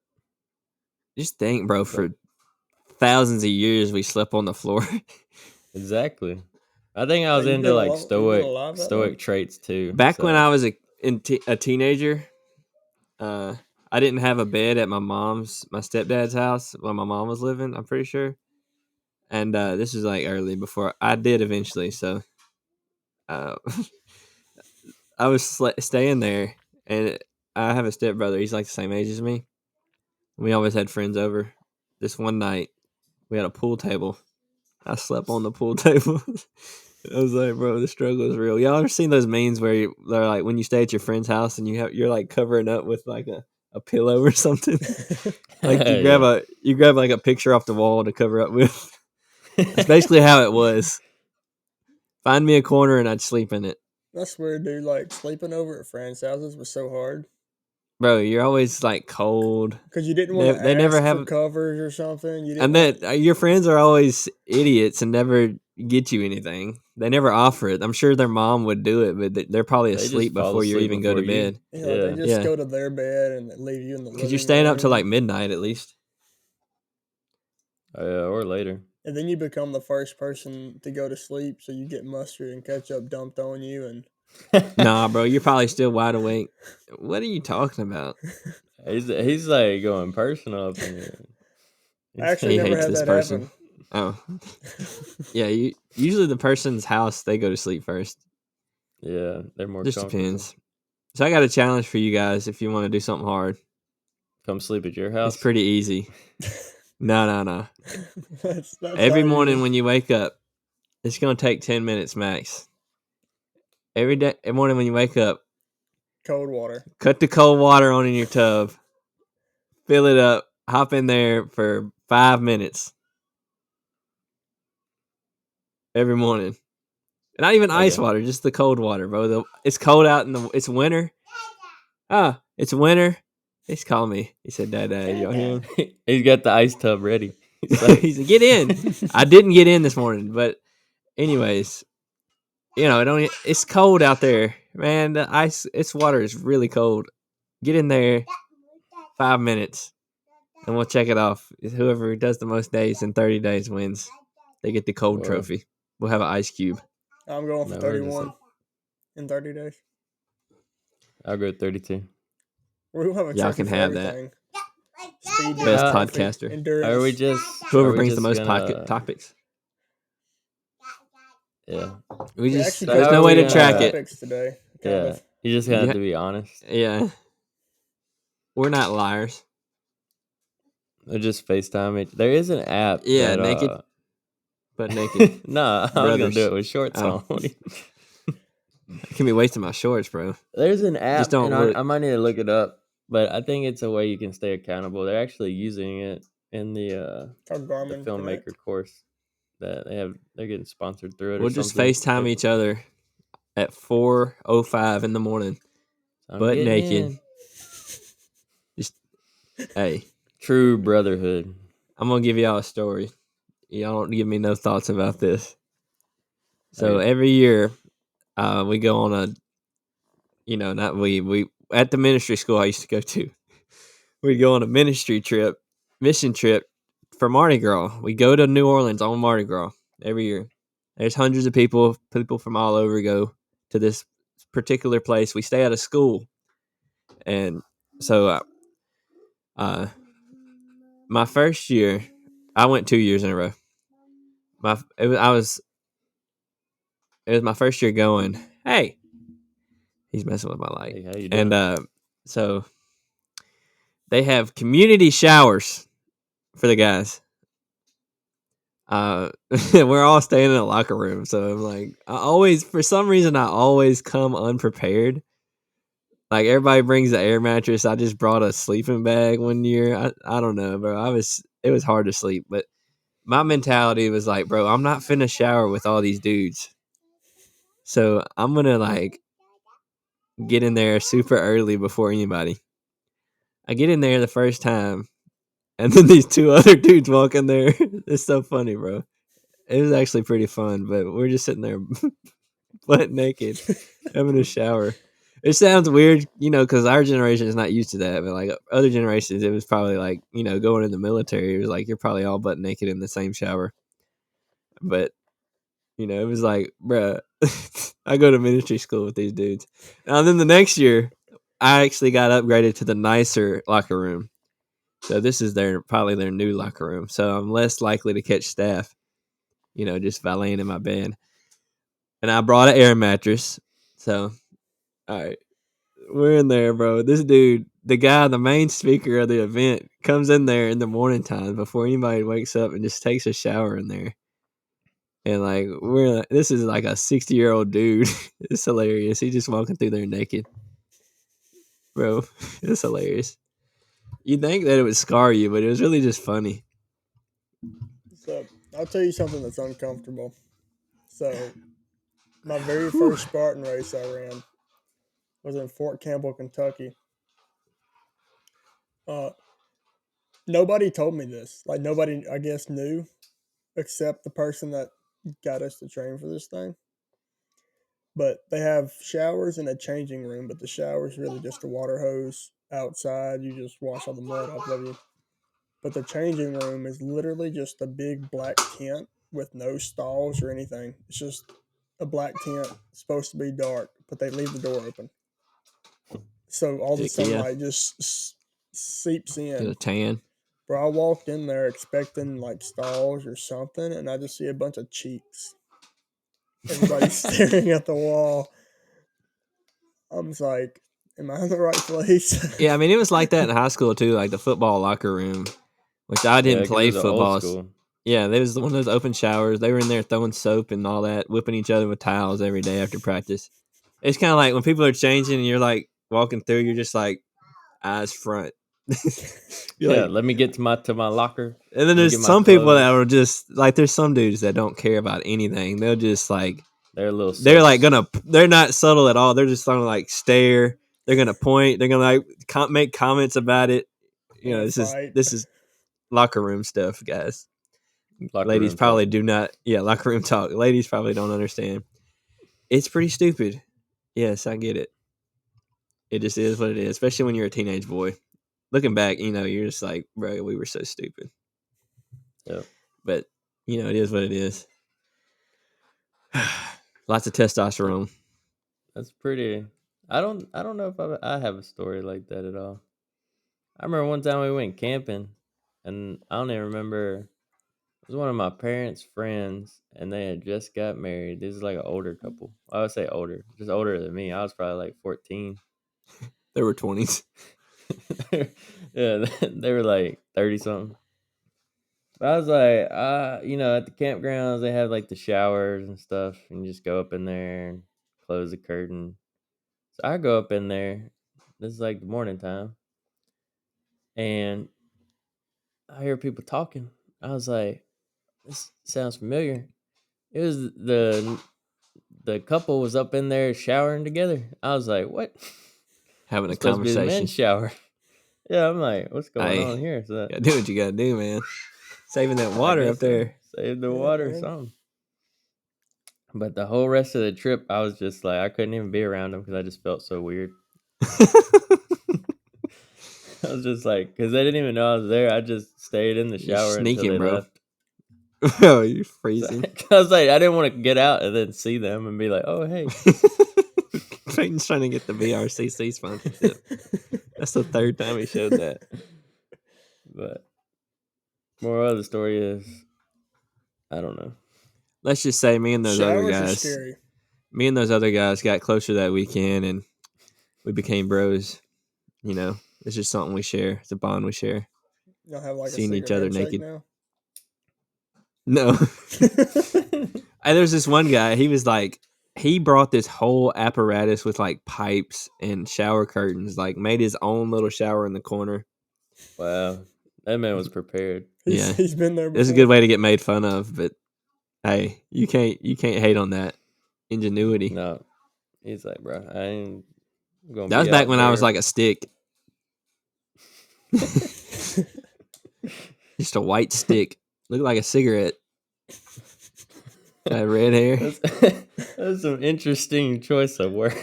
Just think, bro.
But
For thousands of years, we slept on the floor.
exactly. I think I was
Like,
into like
you've been alive that long?
stoic traits too.
Back when
So
I was a teenager, I didn't have a bed at my stepdad's house when my mom was living. I'm pretty sure, and this was like early before I did eventually. So, uh, I was staying there, and I have a stepbrother. He's like the same age as me. We always had friends over. This one night, we had a pool table. I slept on the pool table. I was like, bro, the struggle is real. Y'all ever seen those memes where they're like when you stay at your friend's house and you're like covering up with like a pillow or something? Like
yeah.
you grab like a picture off the wall to cover up with. That's basically how it was. Find me a corner and I'd sleep in it.
That's weird, dude. Like, sleeping over at friends' houses was so hard
Bro, you're always like cold.
because you didn't want to
They never
ask for
have,
covers or something. You didn't
and
want.
that your friends are always idiots and never get you anything. They never offer it. I'm sure their mom would do it, but they're probably
They just
asleep
fall
before you
asleep
even go to
before you.
bed.
Yeah, they
Yeah.
just
Yeah,
go to their bed and leave you in the
because you're
living
staying up till
room,
like midnight at least.
Or later.
and then you become the first person to go to sleep, so you get mustard and ketchup dumped on you, and
Nah, bro, you're probably still wide awake. What are you talking about?
He's like going personal up in here.
I actually
He
never
hates
had
this
that
person.
happen.
Oh, yeah. Usually the person's house they go to sleep first.
Yeah, they're more
Just
comfortable.
depends. So I got a challenge for you guys if you want to do something hard.
Come sleep at your
It's
house.
pretty easy. No.
that's
Every
not
morning
easy.
when you wake up, it's gonna take 10 minutes max. Every morning when you wake up,
Cold water.
cut the cold water on in your tub, fill it up, hop in there for 5 minutes every morning. Not even ice
Okay.
water, just the cold water, bro. It's cold out it's winter. It's winter. He's calling me. He said, Dad, y'all hear him?
He's got the ice tub ready.
He said, get in. I didn't get in this morning, but anyways, it's cold out there, man. The its water is really cold. Get in there, 5 minutes, and we'll check it off. Whoever does the most days in 30 days wins. They get the cold
Whoa.
trophy. We'll have an ice cube.
I'm going for
No,
31 in 30 days.
I'll go 32.
We'll have a
Y'all
trophy
can
for
have that.
everything. Speed,
Best
trophy,
podcaster.
endurance.
Are we just
Whoever
are we
brings the
just
most
gonna-
topics.
Yeah,
We
We
just
actually
there's
how
no
are
way
we
to track
gonna-
it.
topics today. Kind
yeah.
of.
You just have
Yeah.
to be honest.
Yeah. We're not liars.
Or just FaceTime it. There is an app.
Yeah,
that,
naked. But naked.
Nah, I was gonna
Brothers.
do it with shorts
Oh.
on.
I can be wasting my shorts, bro.
There's an app,
don't
and
look.
I might need to look it up. But I think it's a way you can stay accountable. They're actually using it in the
Called Garmin
filmmaker
Connect.
course that they're getting sponsored through it.
We'll
or
just
something.
FaceTime each other at 4:05 in the morning.
I'm
butt
getting
naked.
in.
Hey,
True brotherhood.
I'm gonna give y'all a story. Y'all don't give me no thoughts about this. So
Okay.
every year, we go on a, not we at the ministry school I used to go to. We'd go on a mission trip for Mardi Gras. We go to New Orleans on Mardi Gras every year. There's hundreds of people from all over go to this particular place. We stay at a school, and so my first year, I went 2 years in a row. It was my first year going. Hey, he's messing with my light.
Hey, how you doing?
And so they have community showers for the guys. We're all staying in a locker room, so I'm like, for some reason, I always come unprepared. Like everybody brings the air mattress. I just brought a sleeping bag one year. I don't know, bro. It was hard to sleep, but my mentality was like, bro, I'm not finna shower with all these dudes. So I'm gonna like get in there super early before anybody. I get in there the first time, and then these two other dudes walk in there. It's so funny, bro. It was actually pretty fun, but we're just sitting there butt naked, having a shower. It sounds weird, because our generation is not used to that. But like other generations, it was probably like, going in the military. It was like you're probably all butt naked in the same shower. But it was like, bruh, I go to ministry school with these dudes. And then the next year, I actually got upgraded to the nicer locker room. So this is probably their new locker room. So I'm less likely to catch staff, just by laying in my bed. And I brought an air mattress. So, all right, we're in there, bro. This dude, the main speaker of the event, comes in there in the morning time before anybody wakes up and just takes a shower in there. And like this is like a 60-year-old dude. It's hilarious. He's just walking through there naked, bro. It's hilarious. You'd think that it would scar you, but it was really just funny.
So I'll tell you something that's uncomfortable. So my very first Spartan race I ran was in Fort Campbell, Kentucky. Nobody told me this. Like nobody, I guess, knew, except the person that got us to train for this thing. But they have showers in a changing room, but the shower is really just a water hose outside. You just wash all the mud off of you. But the changing room is literally just a big black tent with no stalls or anything. It's just a black tent. It's supposed to be dark, but they leave the door open. So all the sunlight just seeps
Get a
in.
tan.
Bro, I walked in there expecting like stalls or something, and I just see a bunch of cheeks. Everybody's staring at the wall. I'm just like, am I in the right place?
Yeah, I mean, it was like that in high school too, like the football locker room, which I didn't
'cause
play
it was an old
football.
school.
Yeah, there was one of those open showers. They were in there throwing soap and all that, whipping each other with towels every day after practice. It's kind of like when people are changing and you're like walking through, you're just like eyes front. You're
Yeah,
like,
let me get to my locker.
and then
Let me
there's
get my
some people
clothes.
that are just like, there's some dudes that don't care about anything. They'll just like,
They're a little.
they're like
sus.
they're not subtle at all. They're just gonna like stare. They're gonna point. They're gonna like make comments about it. You know,
Fight.
this is locker room stuff, guys.
Locker
Ladies
room
probably
talk.
do not. Yeah, locker room talk. Ladies probably don't understand. It's pretty stupid. Yes, I get it. It just is what it is, especially when you're a teenage boy. Looking back, you know, you're just like, bro, we were so stupid.
Yep.
But, you know, it is what it is. Lots of testosterone.
That's pretty. I don't know if I have a story like that at all. I remember one time we went camping, and I don't even remember. It was one of my parents' friends, and they had just got married. This is like an older couple. I would say older, just older than me. I was probably like 14.
There were 20s.
Yeah, they were like 30 something. But I was like, you know, at the campgrounds they have like the showers and stuff, and you just go up in there and close the curtain. So I go up in there. This is like the morning time, and I hear people talking. I was like, this sounds familiar. It was the couple was up in there showering together. I was like, what?
Having a
It's supposed to be the men's
conversation.
shower. Yeah, I'm like, what's going
Hey,
on here? So
gotta do what you gotta do, man. Saving that
I
water
guess
up there.
save the
Yeah,
water or
man.
something. But the whole rest of the trip, I was just like, I couldn't even be around them because I just felt so weird. I was just like, because they didn't even know I was there. I just stayed in the
You're
shower until
sneaking,
they
bro.
left.
Oh, you're
So,
freezing.
I was like, I didn't want to get out and then see them and be like, oh, hey.
Clayton's trying to get the VRCC sponsorship. That's the third time he showed that.
But moral of the story is, I don't know.
Let's just say me and those other
Showers are
guys,
scary.
me and those other guys got closer that weekend, and we became bros. You know, it's just something we share. It's a bond we share.
Y'all have like
Seeing
a
each
secret
other
handshake
naked.
now.
No, there's this one guy. He was like, he brought this whole apparatus with like pipes and shower curtains. Like, made his own little shower in the corner.
Wow. That man was prepared.
Yeah,
He's been there before.
it's a good way to get made fun of, but hey, you can't hate on that ingenuity.
No. He's like, bro, I ain't going to
That was
be
back
out
when I was
there.
like a stick. Just a white stick. Looked like a cigarette. Got red hair.
That's some interesting choice of words.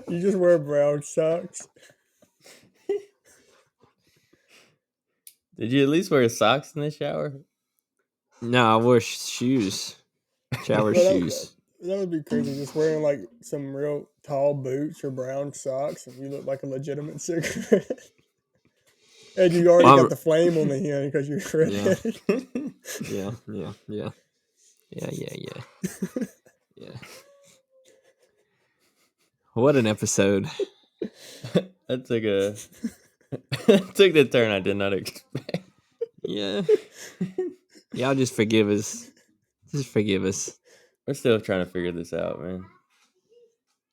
You just wear brown socks.
Did you at least wear socks in the shower?
No, I wore shoes. Shower
Well,
shoes.
that would be crazy. Just wearing like some real tall boots or brown socks, and you look like a legitimate cigarette. And you already got the flame on the hand because you're redheaded.
Yeah. What an episode.
That took took the turn I did not expect.
Yeah. Y'all just forgive us. Just forgive us.
We're still trying to figure this out, man.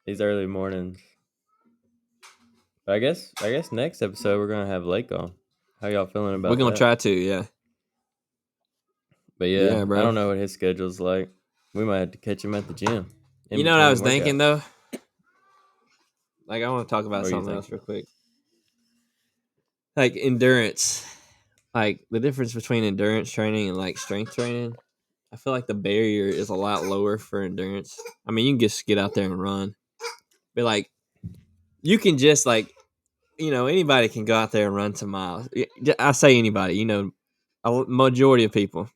These early mornings. But I guess next episode we're gonna have Lake on. How y'all feeling about
We're gonna
that?
try to, yeah.
But yeah,
bro.
I don't know what his schedule's like. We might have to catch him at the gym.
You know what I was thinking though? Like, I want to talk about
What are you
something else
thinking?
real quick. Like endurance. Like the difference between endurance training and like strength training. I feel like the barrier is a lot lower for endurance. I mean, you can just get out there and run. But like, you can just like, you know, anybody can go out there and run some miles. I say anybody, you know, a majority of people.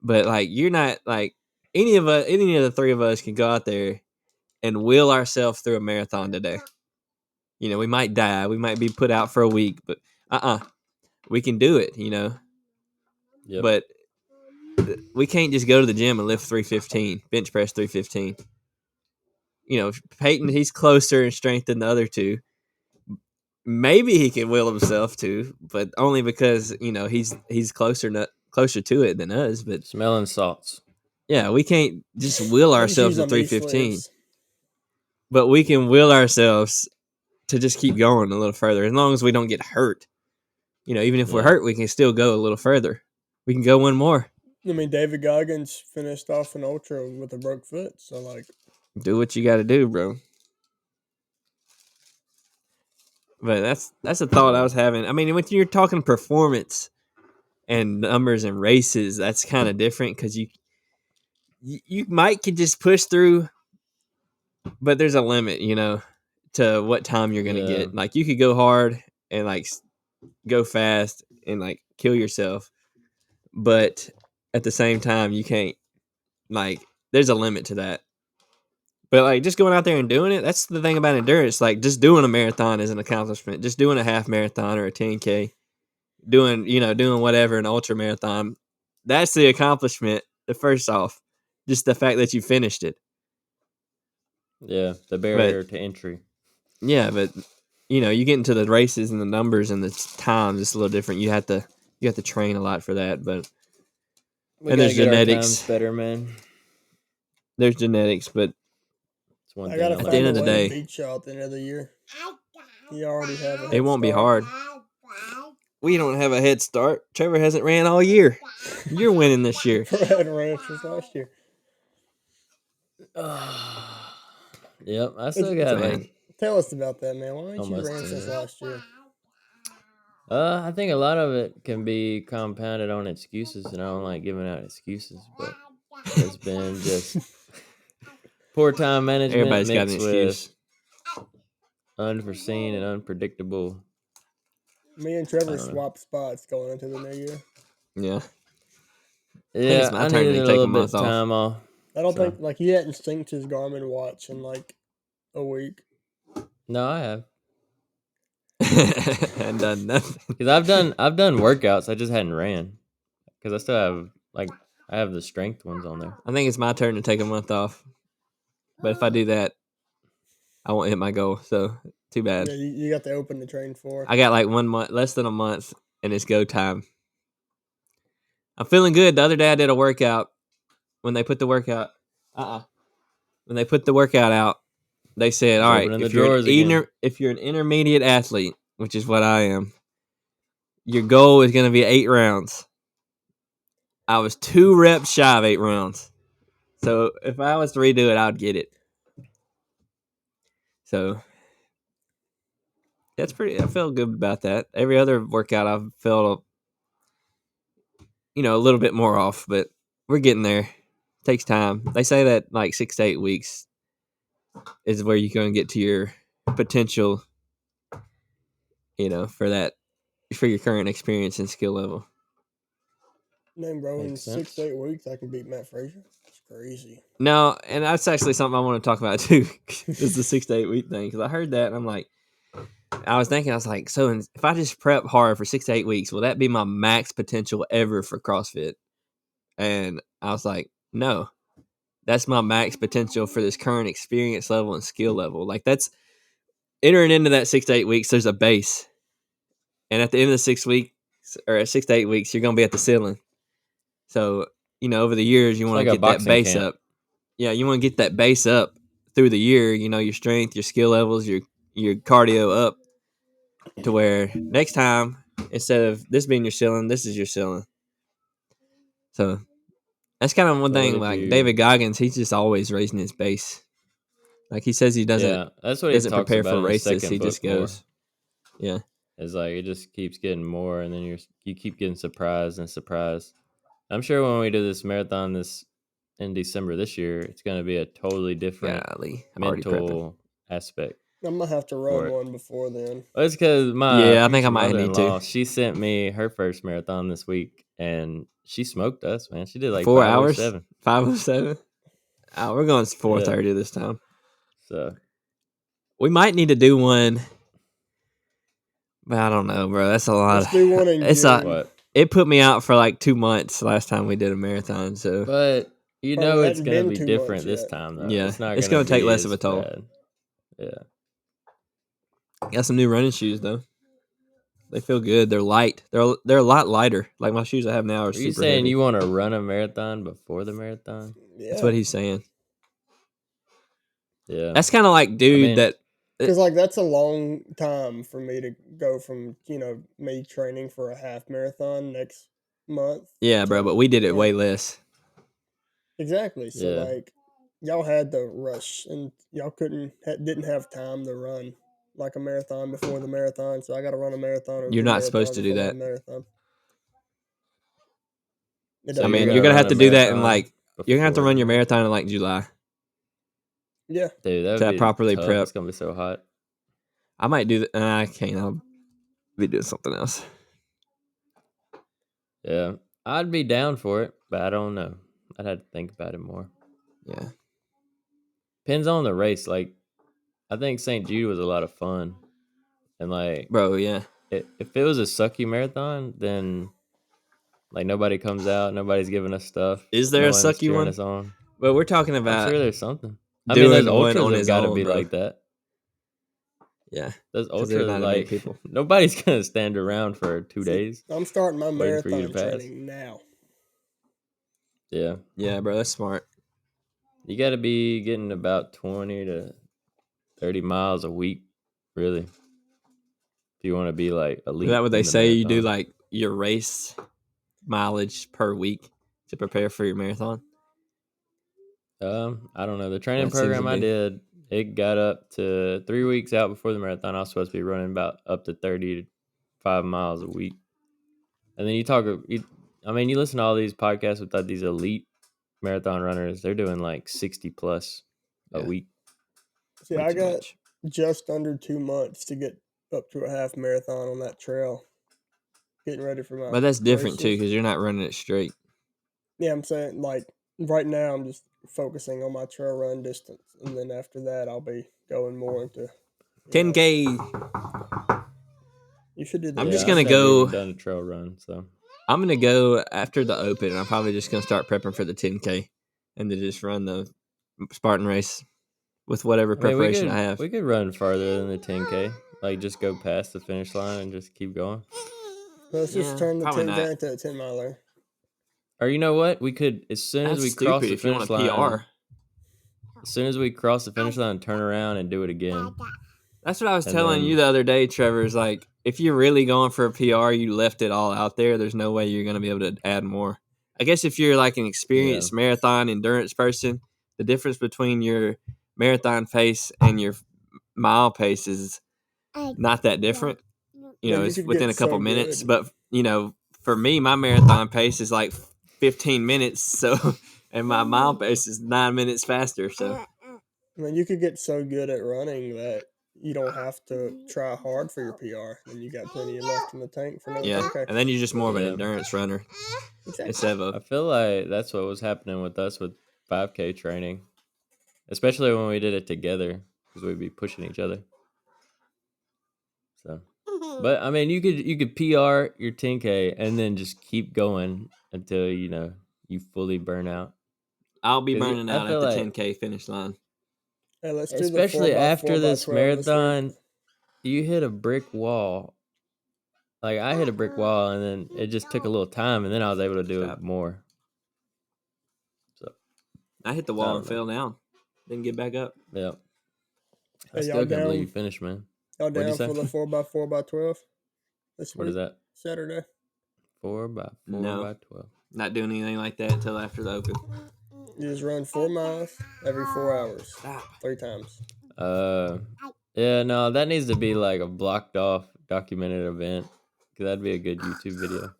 But like, you're not like any of the three of us can go out there and will ourselves through a marathon today. You know, we might die, we might be put out for a week, but we can do it. You know,
Yep.
but we can't just go to the gym and lift 315, bench press 315. You know, Peyton, he's closer in strength than the other two. Maybe he can will himself to, but only because, you know, he's closer to it than us. But
Smelling salts.
yeah, we can't just will
I just
ourselves
use
to
my knee
315,
slants.
but we can will ourselves to just keep going a little further as long as we don't get hurt. You know, even if we're
Yeah.
hurt, we can still go a little further. We can go one more.
I mean, David Goggins finished off an ultra with a broke foot, so like,
Do what you got to do, bro. But that's a thought I was having. I mean, when you're talking performance and numbers and races, that's kind of different because you might could just push through, but there's a limit, to what time you're gonna
Yeah.
get. Like you could go hard and like go fast and like kill yourself, but at the same time you can't, like, there's a limit to that. But like just going out there and doing it, that's the thing about endurance. Like just doing a marathon is an accomplishment. Just doing a half marathon or a 10K, doing whatever, an ultra marathon, that's the accomplishment. The first off, just the fact that you finished it.
Yeah, the
But
barrier to entry.
yeah, but you get into the races and the numbers and the times, it's a little different. You have to train a lot for that. But
We
and
gotta
there's
get our
genetics.
times better, man.
There's genetics, but
It's one
I
thing I
gotta
at the
find
end
a
of the
way to
day,
beat y'all at the end of the year. You already have a
it
head
won't be
start.
hard. We don't have a head start. Trevor hasn't ran all year. You're winning this year.
Brad ran since last year.
Yep, I still got like
Tell us about that, man. Why ain't you
almost
ran
10
since
years.
last year?
I think a lot of it can be compounded on excuses, and I don't like giving out excuses, but it's been just poor time management
Everybody's got an
mixed with
excuse.
unforeseen and unpredictable.
Me and
I
Trevor
don't know.
swapped spots going into the new year.
Yeah. think
Yeah,
it's my
I
turn
needed
to
a
take a
little bit
month
of
off.
time off.
I don't
So.
think, like, he hadn't synced his Garmin watch in, like, a week.
No, I have.
And done nothing.
Because I've done workouts. I just hadn't ran. Because I still have I have the strength ones on there.
I think it's my turn to take a month off. But if I do that, I won't hit my goal. So too bad.
Yeah, you got the open to train for.
I got like 1 month, less than a month, and it's go time. I'm feeling good. The other day I did a workout. When they put the workout, when they put the workout out, they said,
Just
"All right,
opening the drawers again.
if you're an intermediate athlete, which is what I am, your goal is going to be 8 rounds." I was 2 reps shy of 8 rounds. So if I was to redo it, I'd get it. So that's pretty. I felt good about that. Every other workout, I've felt, a little bit more off, but we're getting there. Takes time. They say that like 6 to 8 weeks is where you're going to get to your potential, for your current experience and skill level.
Man, bro, in
Makes
6 to
sense.
8 weeks, I can beat Matt Frazier. It's crazy.
No, and that's actually something I want to talk about too. Is the 6 to 8 week thing, because I heard that and I'm like, I was like, so if I just prep hard for 6 to 8 weeks, will that be my max potential ever for CrossFit? And I was like, no, that's my max potential for this current experience level and skill level. Like that's entering into that 6 to 8 weeks. There's a base, and at the end of the 6 weeks or at 6 to 8 weeks, you're gonna be at the ceiling. So over the years, you want
like
to
a
get that
boxing
base
camp.
up. Yeah, you want to get that base up through the year. Your strength, your skill levels, your cardio up to where next time, instead of this being your ceiling, this is your ceiling. So that's kind of one
So what
thing.
if
Like
you?
David Goggins, he's just always raising his base. Like he says, he
Yeah, that's what he talks
prepare
about
for
in the
races.
second
He
book
just
more.
goes. Yeah.
It's like it just keeps getting more, and then you keep getting surprised and surprised. I'm sure when we do this marathon in December this year, it's going to be a totally different
Golly, I'm already prepping.
mental aspect
I'm going to have to
for
run
it.
one before then.
Well, it's because my
Yeah, I think I
future
might need to.
mother-in-law, she sent me her first marathon this week, and she smoked us, man. She did like
4 hours,
5:07.
5:07. Oh, we're going 4:30 this time.
So
We might need to do one. But I don't know, bro. That's a lot.
Let's do one in June.
what?
It put me out for like 2 months last time we did a marathon. So
But
Bro, it
it's
hadn't
going to
been
be
2
different
months
this
yet.
time, though.
yeah,
It's not
it's
going
gonna
to
take
be
less of a
as
toll.
bad. Yeah.
Got some new running shoes though. They feel good. They're light. They're a lot lighter. Like my shoes I have now are
Are you
super
saying
heavy.
you want to run a marathon before the marathon?
Yeah.
That's what he's saying.
Yeah.
That's kind of like, dude, that
Because, like, that's a long time for me to go from, me training for a half marathon next month.
yeah, bro. But we did it
Yeah.
way less.
Exactly. So,
Yeah.
like, y'all had the rush, and y'all didn't have time to run. like a marathon before the marathon. So I got to run a marathon or
You're
2
not
marathons
supposed to do
before
that.
the marathon. It
So
I
doesn't
mean,
you're
you're
matter.
gonna
gonna have
run a
to do that in
marathon
you're gonna have to
before
run
the
your marathon
marathon?
in like July
Yeah.
Dude, that would
to
be
properly
tough.
prep.
It's gonna be so hot.
I might do that. I can't. I'll be doing something else.
Yeah, I'd be down for it, but I don't know. I'd have to think about it more.
Yeah.
Depends on the race. Like, I think St. Jude was a lot of fun, and like,
Bro, yeah.
if it was a sucky marathon, then like nobody comes out, nobody's giving us stuff,
Is there
no
a
one's
sucky
cheering
one?
us on.
Well, we're talking
I'm
about
sure there's something. I mean, those
doing one
ultras
on
have
his
got to
own,
be
bro.
like that.
Yeah.
Those
Because there's
ultras,
not that many
like,
people.
nobody's gonna stand around for 2
See,
days
I'm starting my
waiting for you to
marathon
pass.
training now.
Yeah,
Yeah, bro, that's smart.
you got to be getting about 20 to 30 miles a week, really, if you want to be like
Is
elite
that what they
in the
say? You do
marathon.
like your race mileage per week to prepare for your marathon?
I don't know. The training
That seems to
program I
be.
did, it got up to 3 weeks out before the marathon. I was supposed to be running about up to 35 miles a week. And then you listen to all these podcasts with these elite marathon runners. They're doing like 60 plus a
Yeah.
week.
See,
Way
I
too
got
much.
just under 2 months to get up to a half marathon on that trail. Getting ready for my
But that's different too
races.
because you're not running it straight.
Yeah, I'm saying like right now I'm just focusing on my trail run distance, and then after that I'll be going more into
10K.
You should do the
I'm just
Yeah,
race.
I've
gonna
never even
go.
done a trail run, so
I'm gonna go after the open. I'm probably just gonna start prepping for the 10K, and then just run the Spartan race with whatever
I mean,
preparation I have.
we could run farther than the 10K. Like, just go past the finish line and just keep going.
Let's just
Yeah,
turn the
probably
10K
not.
into a 10 miler.
Or you know what? We could, as soon as
That's
we cross
stupid.
the
If you want
finish
a PR,
line, turn around and do it again.
that's what I was
And
telling you
then,
the other day, Trevor. Is like if you're really going for a PR, you left it all out there. There's no way you're gonna be able to add more. I guess if you're like an
yeah,
experienced marathon endurance person, the difference between your marathon pace and your mile pace is not that different. You
Man,
know,
you
it's
could
within
get
a couple
so
minutes.
good.
But for me, my marathon pace is like 15 minutes. So, and my mile pace is 9 minutes faster. So,
I mean, you could get so good at running that you don't have to try hard for your PR, and you got plenty left in the tank for another
yeah.
10K.
And then you're just more of an
yeah.
endurance runner
Exactly.
instead of
I feel like that's what was happening with us with 5K training, especially when we did it together because we'd be pushing each other. So, but I mean, you could PR your 10K and then just keep going until you fully burn out.
I'll be
'Cause
burning
I
out at
feel
the
like,
10K finish line.
Hey, let's do the
especially
4x4
after
by
this
12 this week.
marathon, you hit a brick wall. Like, I hit a brick wall, and then it just took a little time, and then I was able to do it
Stop.
more. So
I hit the
I
wall and
don't know.
fell down. Didn't get back up.
Yeah, I
Hey,
still can't believe you finished, man.
Y'all
What'd you
down
say?
for the 4x4 by 12 this
What
week?
is that?
Saturday.
4x4
No.
by 12.
Not doing anything like that until after the open.
You just run 4 miles every 4 hours,
Stop.
3 times.
Yeah, no, that needs to be like a blocked off documented event, because that'd be a good YouTube video.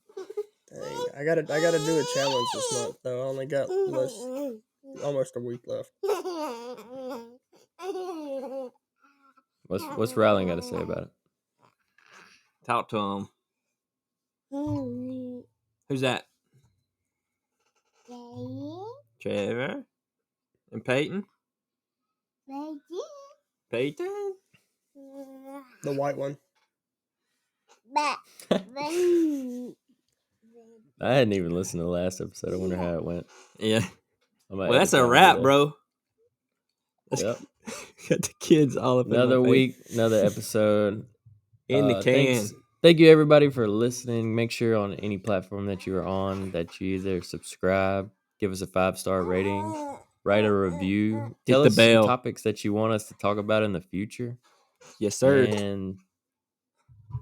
Dang, I gotta do a challenge this month though. I only got almost a week left.
What's Rylan got to say about it?
Talk to him. Who's that? Trevor? And Peyton? Peyton?
The white one.
I hadn't even listened to the last episode. I wonder how it went.
Yeah.
I might
Well, that's
edit
a
that
wrap,
today.
bro.
Yep.
Got the kids all up
Another
in my
week, another episode.
In the can.
Thank you everybody for listening. Make sure on any platform that you are on that you either subscribe, give us a 5-star rating, write a review,
Hit
tell
the
us some
bell.
topics that you want us to talk about in the future.
Yes, sir.
And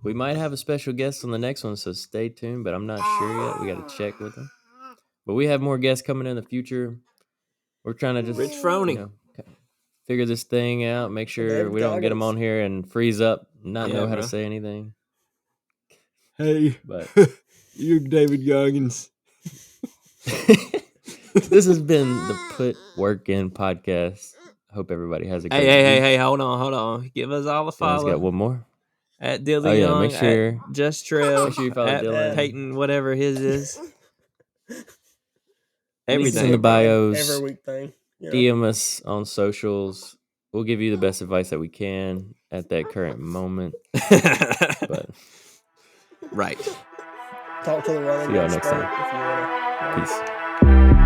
we might have a special guest on the next one, so stay tuned, but I'm not sure yet. We got to check with them. But we have more guests coming in the future. We're trying to just,
Rich Froney.
figure this thing out. Make sure
David
we don't get him
Goggins.
on here and freeze up, not
Yeah,
know how
bro.
to say anything.
Hey,
But
you're David Goggins.
this has been the Put Work In podcast. Hope everybody has a great week.
Hey, hold on. Give us all a
Dylan's got
follow
one more.
at Dilly
Oh, yeah,
Young,
make sure-
at Just Trail,
make sure you follow
at
Dylan.
Peyton, whatever his is.
Links
Everything.
in the bios.
Every week thing. You know?
DM us on socials. We'll give you the best advice that we can at that current moment. But
right.
Talk to the running
see y'all
expert
next time.
if you want to.
Peace.